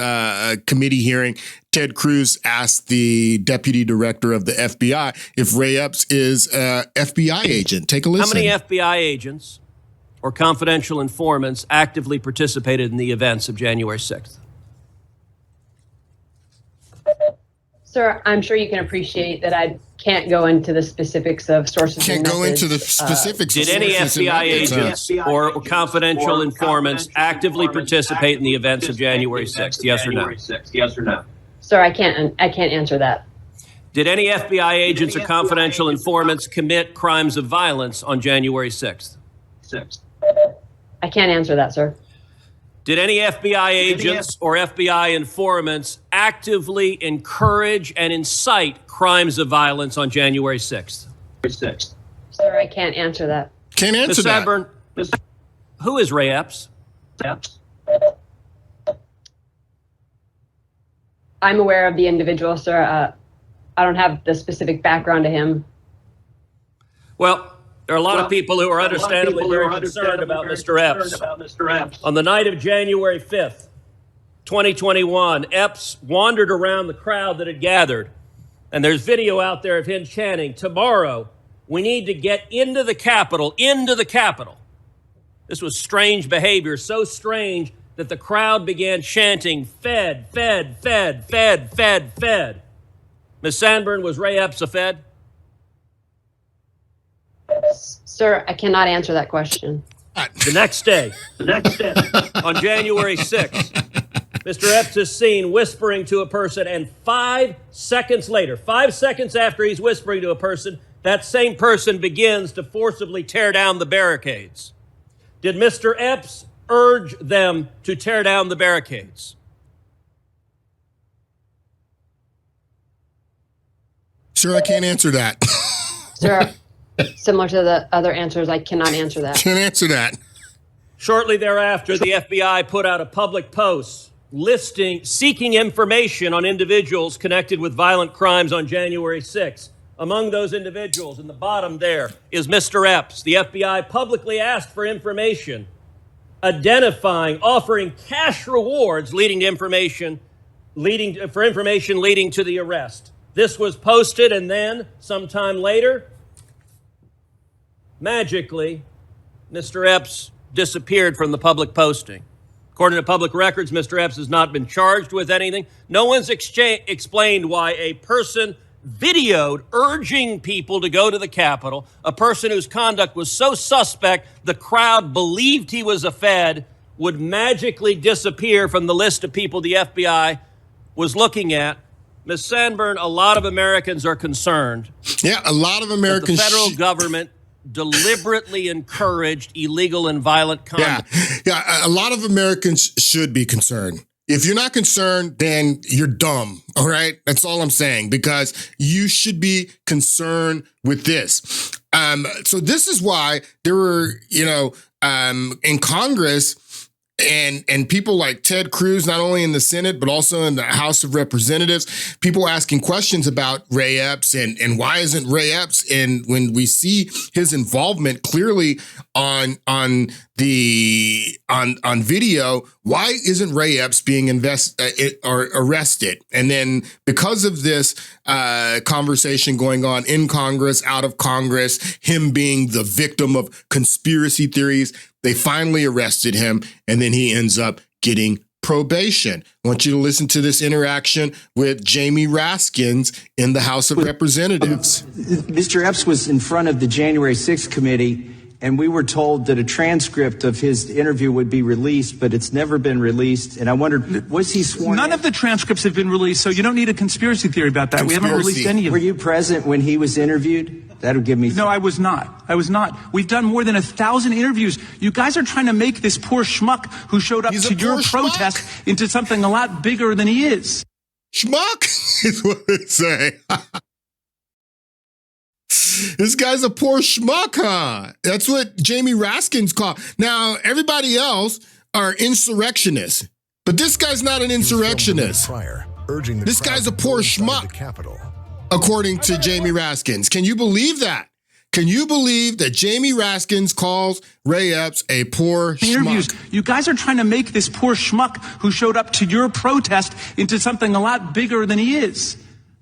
Committee hearing. Ted Cruz asked the Deputy Director of the FBI if Ray Epps is an FBI agent. Take a listen. How many FBI agents or confidential informants actively participated in the events of January 6th? Sir, I'm sure you can appreciate that I can't go into the specifics of sources. Can't go into the specifics. Did any FBI agents or confidential informants actively participate in the events of January 6th? Yes or no? Yes or no? Sir, I can't answer that. Did any FBI agents or confidential informants commit crimes of violence on January 6th? I can't answer that, sir. Did any FBI agents or FBI informants actively encourage and incite crimes of violence on January 6th? Sir, I can't answer that. Can't answer Ms. that. Sadburn, who is Ray Epps? I'm aware of the individual, sir. I don't have the specific background to him. Well, there are a lot of people who are understandably very concerned about Mr. Epps. On the night of January 5th, 2021, Epps wandered around the crowd that had gathered. And there's video out there of him chanting, "Tomorrow, we need to get into the Capitol, into the Capitol." This was strange behavior, so strange that the crowd began chanting, "Fed, Fed, Fed, Fed, Fed, Fed." Ms. Sandburn, was Ray Epps a Fed? Sir, I cannot answer that question. The next day, on January 6th, Mr. Epps is seen whispering to a person, and 5 seconds later, 5 seconds after he's whispering to a person, that same person begins to forcibly tear down the barricades. Did Mr. Epps urge them to tear down the barricades? Sir, I can't answer that. Sir, similar to the other answers, I cannot answer that. Can't answer that. Shortly thereafter, the FBI put out a public post seeking information on individuals connected with violent crimes on January 6th. Among those individuals, in the bottom there, is Mr. Epps. The FBI publicly asked for information, offering cash rewards leading to information leading to the arrest. This was posted, and then, sometime later, magically, Mr. Epps disappeared from the public posting. According to public records, Mr. Epps has not been charged with anything. No one's explained why a person videoed urging people to go to the Capitol, a person whose conduct was so suspect the crowd believed he was a Fed, would magically disappear from the list of people the FBI was looking at, Ms. Sandburn, a lot of Americans are concerned. Yeah, a lot of Americans. That the federal government deliberately encouraged illegal and violent conduct. Yeah, a lot of Americans should be concerned. If you're not concerned, then you're dumb, all right? That's all I'm saying, because you should be concerned with this. So this is why there were, in Congress, and people like Ted Cruz, not only in the Senate, but also in the House of Representatives, people asking questions about Ray Epps and why isn't Ray Epps in, when we see his involvement clearly on video, why isn't Ray Epps being arrested? And then because of this conversation going on in Congress, out of Congress, him being the victim of conspiracy theories, they finally arrested him, and then he ends up getting probation. I want you to listen to this interaction with Jamie Raskins in the House of Representatives. Mr. Epps was in front of the January 6th committee, and we were told that a transcript of his interview would be released, but it's never been released. And I wondered, was he sworn? None of the transcripts have been released, so you don't need a conspiracy theory about that. We haven't released any of them. Were you present when he was interviewed? That'll give me. No, I was not. We've done more than 1,000 interviews. You guys are trying to make this poor schmuck who showed up to your protest into something a lot bigger than he is. Schmuck is what they say. This guy's a poor schmuck, huh? That's what Jamie Raskins called. Now, everybody else are insurrectionists, but this guy's not an insurrectionist. This guy's a poor schmuck, according to Jamie Raskins. Can you believe that? Can you believe that Jamie Raskins calls Ray Epps a poor schmuck? You guys are trying to make this poor schmuck who showed up to your protest into something a lot bigger than he is.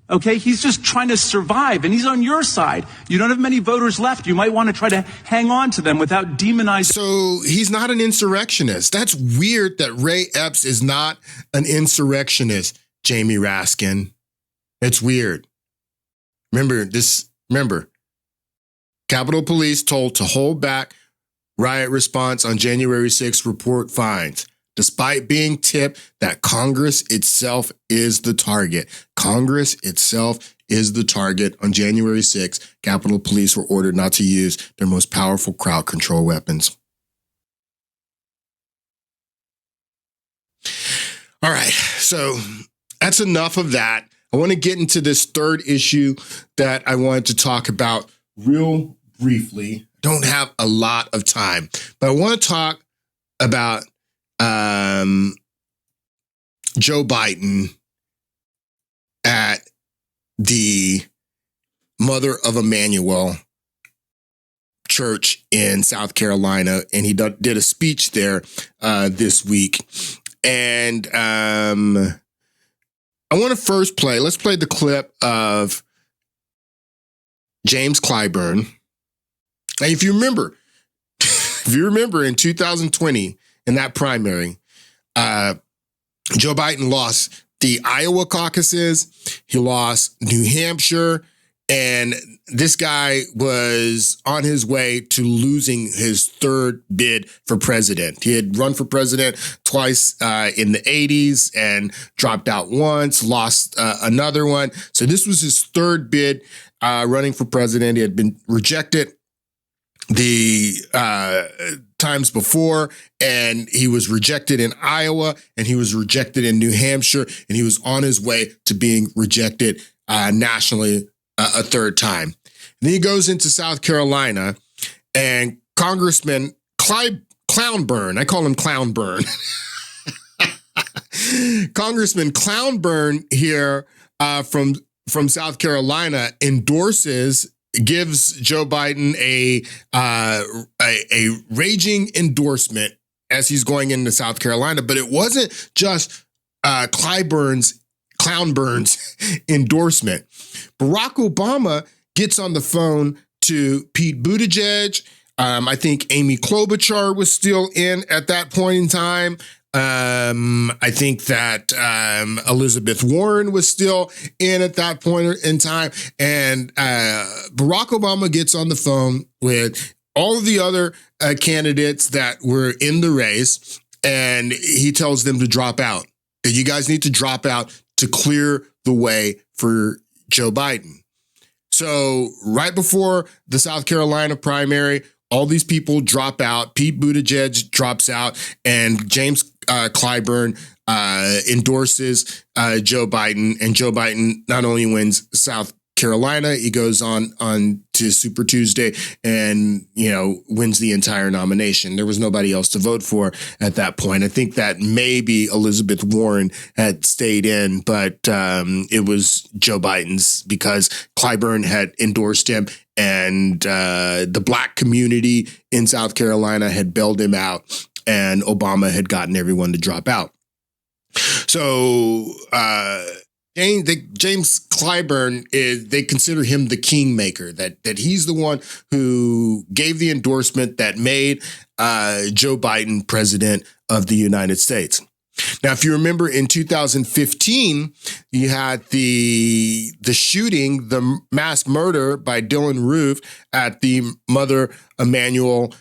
Okay, he's just trying to survive, and he's on your side. You don't have many voters left. You might want to try to hang on to them without demonizing. So he's not an insurrectionist. That's weird that Ray Epps is not an insurrectionist, Jamie Raskin. It's weird. Remember, Capitol Police told to hold back riot response on January 6th report finds, despite being tipped that Congress itself is the target. Congress itself is the target. On January 6th, Capitol Police were ordered not to use their most powerful crowd control weapons. All right, so that's enough of that. I want to get into this third issue that I wanted to talk about real briefly. Don't have a lot of time, but I want to talk about Joe Biden at the Mother of Emmanuel Church in South Carolina, and he did a speech there this week. And I want to let's play the clip of James Clyburn. And if you remember in 2020, in that primary, Joe Biden lost the Iowa caucuses. He lost New Hampshire. And this guy was on his way to losing his third bid for president. He had run for president twice in the 80s and dropped out once, lost another one. So this was his third bid running for president. He had been rejected the times before, and he was rejected in Iowa, and he was rejected in New Hampshire, and he was on his way to being rejected nationally a third time. And then he goes into South Carolina, and Congressman Clownburn, I call him Clownburn, Congressman Clownburn here from South Carolina gives Joe Biden a raging endorsement as he's going into South Carolina. But it wasn't just Clownburn's endorsement. Barack Obama gets on the phone to Pete Buttigieg. I think Amy Klobuchar was still in at that point in time. I think that Elizabeth Warren was still in at that point in time. And Barack Obama gets on the phone with all of the other candidates that were in the race, and he tells them to drop out. You guys need to drop out to clear the way for Joe Biden. So right before the South Carolina primary, all these people drop out. Pete Buttigieg drops out, and James Clyburn endorses Joe Biden. And Joe Biden not only wins South Carolina, he goes on to Super Tuesday and, wins the entire nomination. There was nobody else to vote for at that point. I think that maybe Elizabeth Warren had stayed in, but it was Joe Biden's because Clyburn had endorsed him, and the black community in South Carolina had bailed him out, and Obama had gotten everyone to drop out. So James Clyburn they consider him the kingmaker, that he's the one who gave the endorsement that made Joe Biden president of the United States. Now, if you remember in 2015, you had the shooting, the mass murder by Dylan Roof at the Mother Emanuel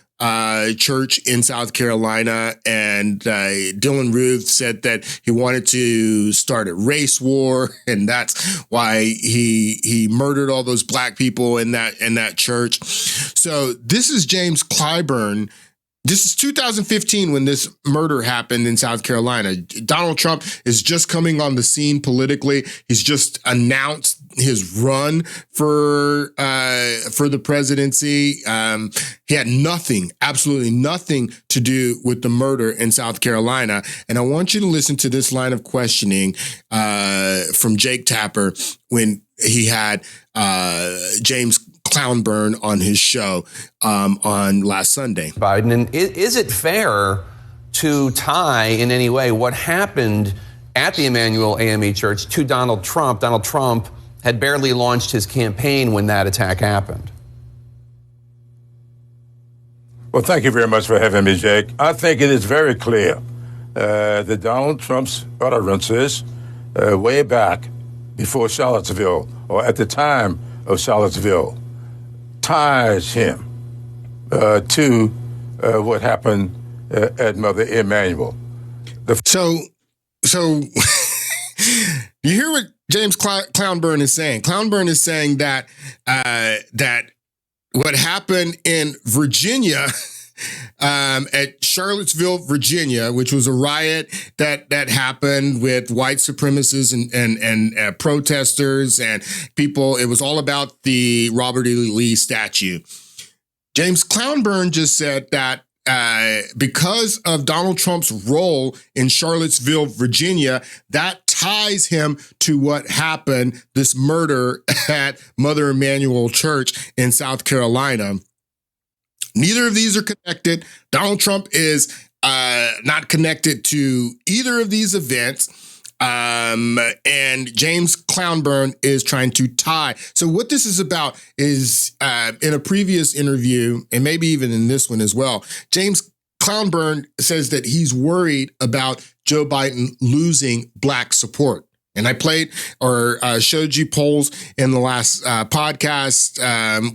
church in South Carolina, and Dylan Roof said that he wanted to start a race war, and that's why he murdered all those black people in that church. So this is James Clyburn. This is 2015 when this murder happened in South Carolina. Donald Trump is just coming on the scene politically. He's just announced his run for the presidency. He had nothing, absolutely nothing to do with the murder in South Carolina. And I want you to listen to this line of questioning from Jake Tapper when he had James Clyburn on his show on last Sunday. Biden, and is it fair to tie in any way what happened at the Emanuel AME Church to Donald Trump? Donald Trump had barely launched his campaign when that attack happened. Well, thank you very much for having me, Jake. I think it is very clear that Donald Trump's utterances way back before Charlottesville, or at the time of Charlottesville, ties him to what happened at Mother Emanuel. So you hear what James Clyburn is saying. Clyburn is saying that what happened in Virginia, at Charlottesville, Virginia, which was a riot that happened with white supremacists and protesters and people. It was all about the Robert E. Lee statue. James Clyburn just said that because of Donald Trump's role in Charlottesville, Virginia, that ties him to what happened, this murder at Mother Emanuel Church in South Carolina. Neither of these are connected. Donald Trump is not connected to either of these events. And James Clyburn is trying to tie. So what this is about is in a previous interview, and maybe even in this one as well, James Clyburn says that he's worried about Joe Biden losing black support. And I played or showed you polls in the last podcast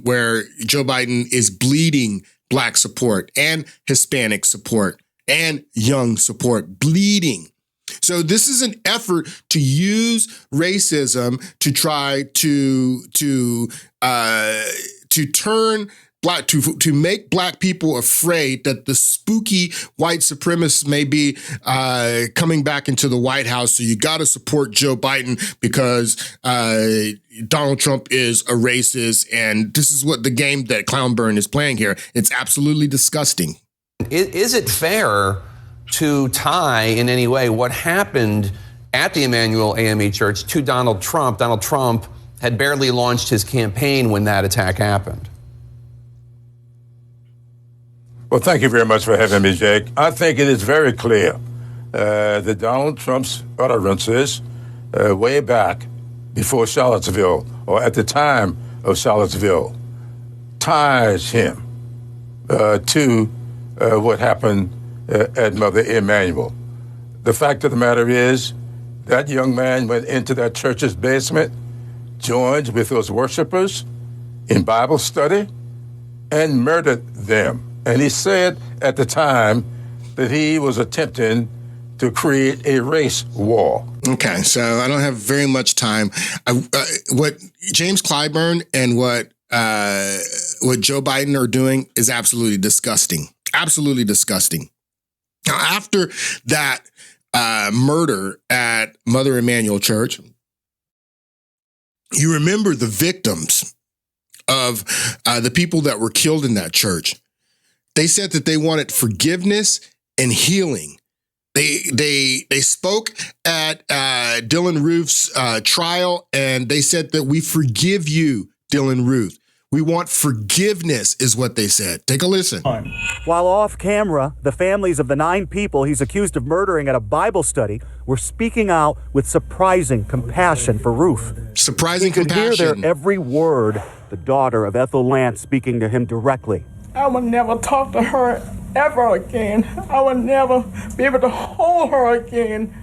where Joe Biden is bleeding black support and Hispanic support and young support, bleeding. So this is an effort to use racism to try to turn black to make black people afraid that the spooky white supremacists may be coming back into the White House. So you got to support Joe Biden because Donald Trump is a racist, and this is what the game that Clyburn is playing here. It's absolutely disgusting. Is it fair to tie in any way what happened at the Emanuel AME Church to Donald Trump? Donald Trump had barely launched his campaign when that attack happened. Well, thank you very much for having me, Jake. I think it is very clear that Donald Trump's utterances way back before Charlottesville, or at the time of Charlottesville, ties him to what happened at Mother Emanuel. The fact of the matter is that young man went into that church's basement, joined with those worshipers in Bible study, and murdered them. And he said at the time that he was attempting to create a race war. Okay, so I don't have very much time. What James Clyburn and what Joe Biden are doing is absolutely disgusting. Absolutely disgusting. Now, after that murder at Mother Emanuel Church, you remember the victims of the people that were killed in that church. They said that they wanted forgiveness and healing. They spoke at Dylan Roof's trial, and they said that we forgive you, Dylan Roof. We want forgiveness, is what they said. Take a listen. While off camera, the families of the 9 people he's accused of murdering at a Bible study were speaking out with surprising compassion for Roof. Surprising compassion. You could hear their every word, the daughter of Ethel Lance speaking to him directly. I would never talk to her ever again. I would never be able to hold her again.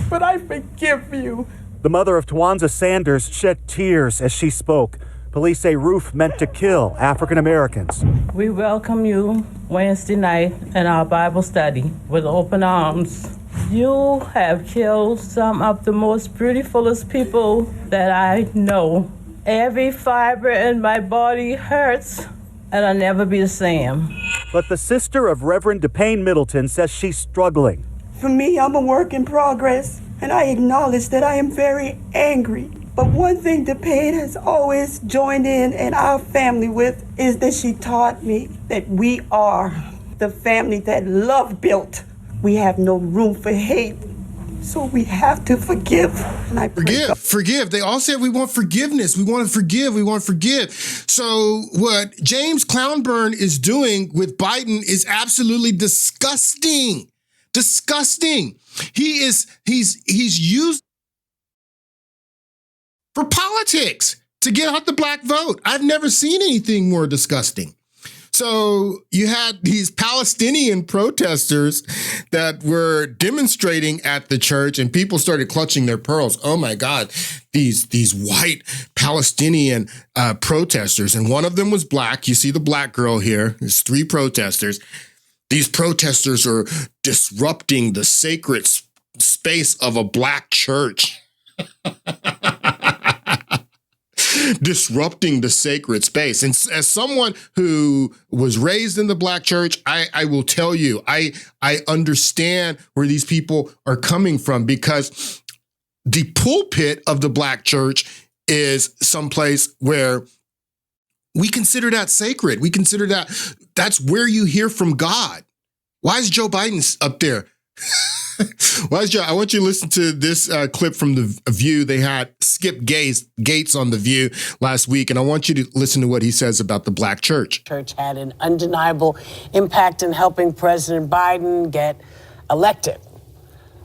But I forgive you. The mother of Tawanza Sanders shed tears as she spoke. Police say Roof meant to kill African Americans. We welcome you Wednesday night in our Bible study with open arms. You have killed some of the most beautifulest people that I know. Every fiber in my body hurts, and I'll never be the same. But the sister of Reverend DePayne Middleton says she's struggling. For me, I'm a work in progress, and I acknowledge that I am very angry. But one thing DePayne has always joined in our family with is that she taught me that we are the family that love built. We have no room for hate. So we have to forgive. And I forgive. They all said we want forgiveness. We want to forgive. We want to forgive. So what James Clownburn is doing with Biden is absolutely disgusting. Disgusting. He's used for politics to get out the black vote. I've never seen anything more disgusting. So you had these Palestinian protesters that were demonstrating at the church, and people started clutching their pearls. Oh my God, these white Palestinian protesters, and one of them was black. You see the black girl here. There's 3 protesters. These protesters are disrupting the sacred space of a black church. Disrupting the sacred space. And as someone who was raised in the black church, I will tell you, I understand where these people are coming from, because the pulpit of the black church is someplace where we consider that sacred. We consider that's where you hear from God. Why is Joe Biden up there? I want you to listen to this clip from The View. They had Skip Gates on The View last week, and I want you to listen to what he says about the black church. Church had an undeniable impact in helping President Biden get elected.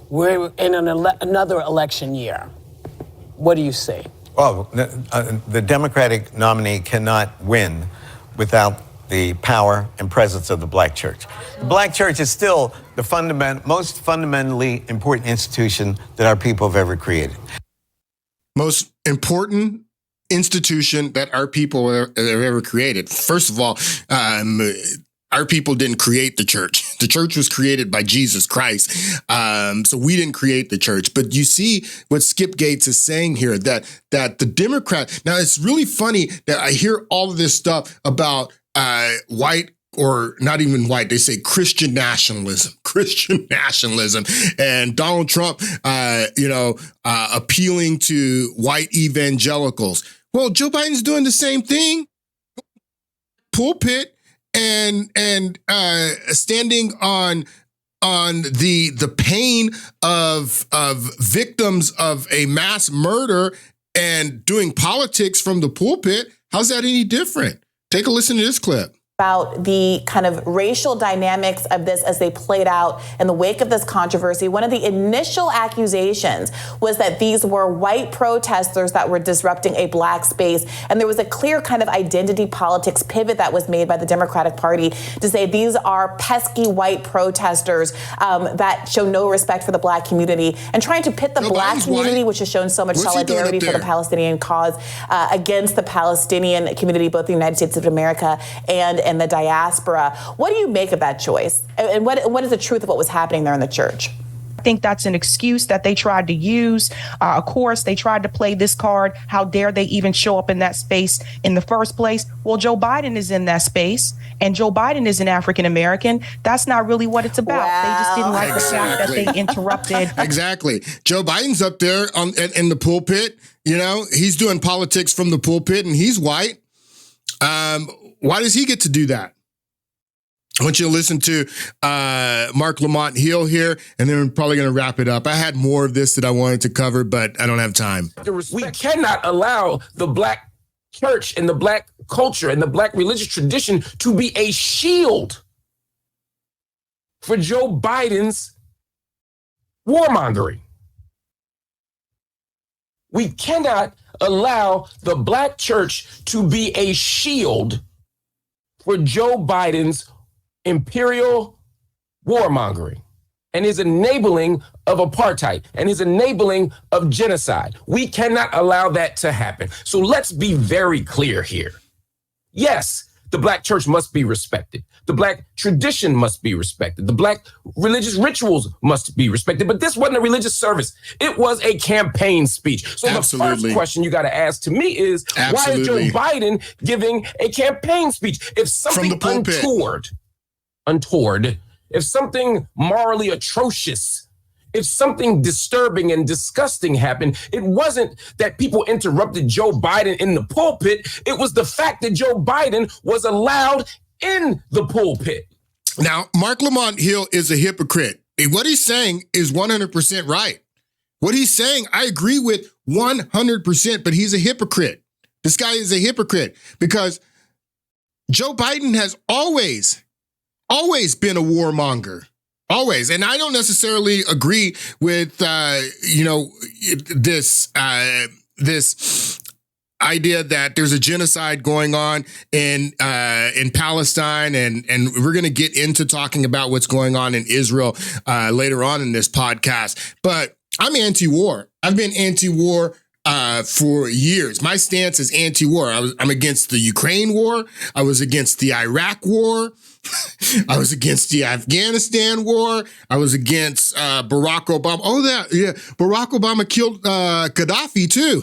We're in another election year. What do you see? Well, the Democratic nominee cannot win without the power and presence of the black church. The black church is still the most fundamentally important institution that our people have ever created. Most important institution that our people have ever created. First of all, our people didn't create the church. The church was created by Jesus Christ. So we didn't create the church. But you see what Skip Gates is saying here, that the Democrat, now it's really funny that I hear all of this stuff about white, or not even white, they say Christian nationalism, and Donald Trump, appealing to white evangelicals. Well, Joe Biden's doing the same thing. Pulpit and standing on the pain of victims of a mass murder and doing politics from the pulpit. How's that any different? Take a listen to this clip. About the kind of racial dynamics of this as they played out in the wake of this controversy. One of the initial accusations was that these were white protesters that were disrupting a black space. And there was a clear kind of identity politics pivot that was made by the Democratic Party to say these are pesky white protesters that show no respect for the black community, and trying to pit the black community, which has shown so much solidarity for the Palestinian cause, against the Palestinian community, both the United States of America and the diaspora. What do you make of that choice? And what is the truth of what was happening there in the church? I think that's an excuse that they tried to use. Of course, they tried to play this card. How dare they even show up in that space in the first place? Well, Joe Biden is in that space, and Joe Biden is an African American. That's not really what it's about. They just didn't like the fact that they interrupted. Exactly. Joe Biden's up there in the pulpit. You know, he's doing politics from the pulpit, and he's white. Why does he get to do that? I want you to listen to Mark Lamont Hill here, and then we're probably going to wrap it up. I had more of this that I wanted to cover, but I don't have time. We cannot allow the black church and the black culture and the black religious tradition to be a shield for Joe Biden's warmongering. We cannot allow the black church to be a shield for Joe Biden's imperial warmongering and his enabling of apartheid and his enabling of genocide. We cannot allow that to happen. So let's be very clear here. Yes, the black church must be respected. The black tradition must be respected. The black religious rituals must be respected. But this wasn't a religious service. It was a campaign speech. So the first question you got to ask to me is, why is Joe Biden giving a campaign speech? If something untoward, if something morally atrocious, if something disturbing and disgusting happened, it wasn't that people interrupted Joe Biden in the pulpit. It was the fact that Joe Biden was allowed in the pulpit. Now, Mark Lamont Hill is a hypocrite. What he's saying is 100% right. What he's saying, I agree with 100%, but he's a hypocrite. This guy is a hypocrite because Joe Biden has always been a warmonger. Always. And I don't necessarily agree with, this idea that there's a genocide going on in Palestine. And we're going to get into talking about what's going on in Israel later on in this podcast. But I'm anti-war. I've been anti-war for years. My stance is anti-war. I'm against the Ukraine war. I was against the Iraq war. I was against the Afghanistan war. I was against Barack Obama. Barack Obama killed Gaddafi too.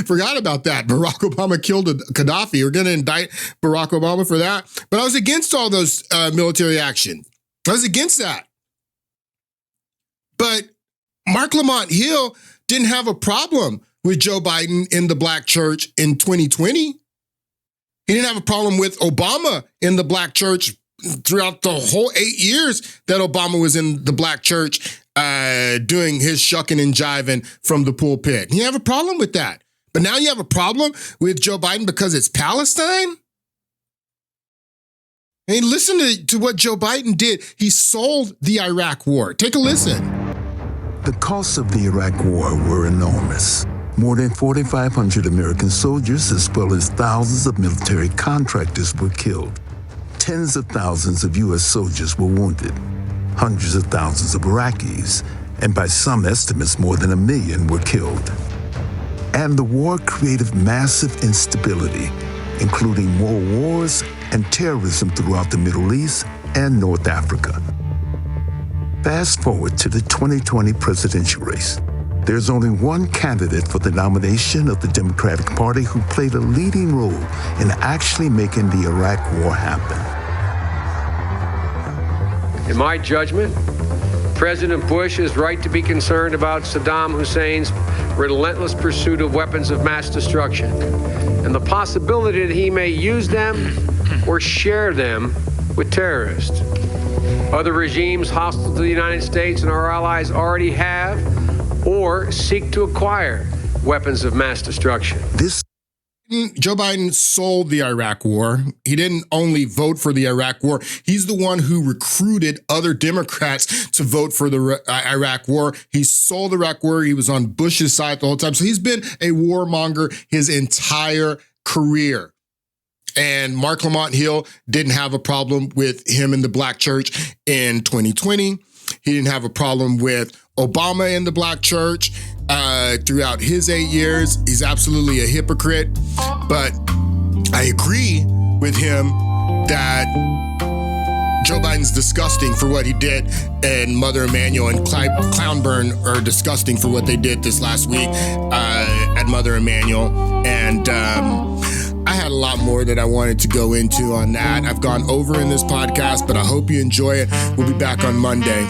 Forgot about that. Barack Obama killed Gaddafi. We're going to indict Barack Obama for that. But I was against all those military action. I was against that. But Mark Lamont Hill didn't have a problem with Joe Biden in the black church in 2020. He didn't have a problem with Obama in the black church throughout the whole 8 years that Obama was in the black church doing his shucking and jiving from the pulpit. He didn't have a problem with that. But now you have a problem with Joe Biden because it's Palestine? And listen to what Joe Biden did. He sold the Iraq war. Take a listen. The costs of the Iraq war were enormous. More than 4,500 American soldiers, as well as thousands of military contractors, were killed. Tens of thousands of U.S. soldiers were wounded. Hundreds of thousands of Iraqis, and by some estimates, more than 1 million were killed. And the war created massive instability, including more wars and terrorism throughout the Middle East and North Africa. Fast forward to the 2020 presidential race. There's only one candidate for the nomination of the Democratic Party who played a leading role in actually making the Iraq war happen. In my judgment, President Bush is right to be concerned about Saddam Hussein's relentless pursuit of weapons of mass destruction and the possibility that he may use them or share them with terrorists. Other regimes hostile to the United States and our allies already have or seek to acquire weapons of mass destruction. Joe Biden sold the Iraq war. He didn't only vote for the Iraq war. He's the one who recruited other Democrats to vote for the Iraq war. He sold the Iraq war. He was on Bush's side the whole time. So he's been a warmonger his entire career. And Mark Lamont Hill didn't have a problem with him in the black church in 2020. He didn't have a problem with Obama in the black church throughout his 8 years. He's absolutely a hypocrite. But I agree with him that Joe Biden's disgusting for what he did, and Mother Emanuel and Clownburn are disgusting for what they did this last week at Mother Emanuel. And I had a lot more that I wanted to go into on that. I've gone over in this podcast, but I hope you enjoy it. We'll be back on Monday.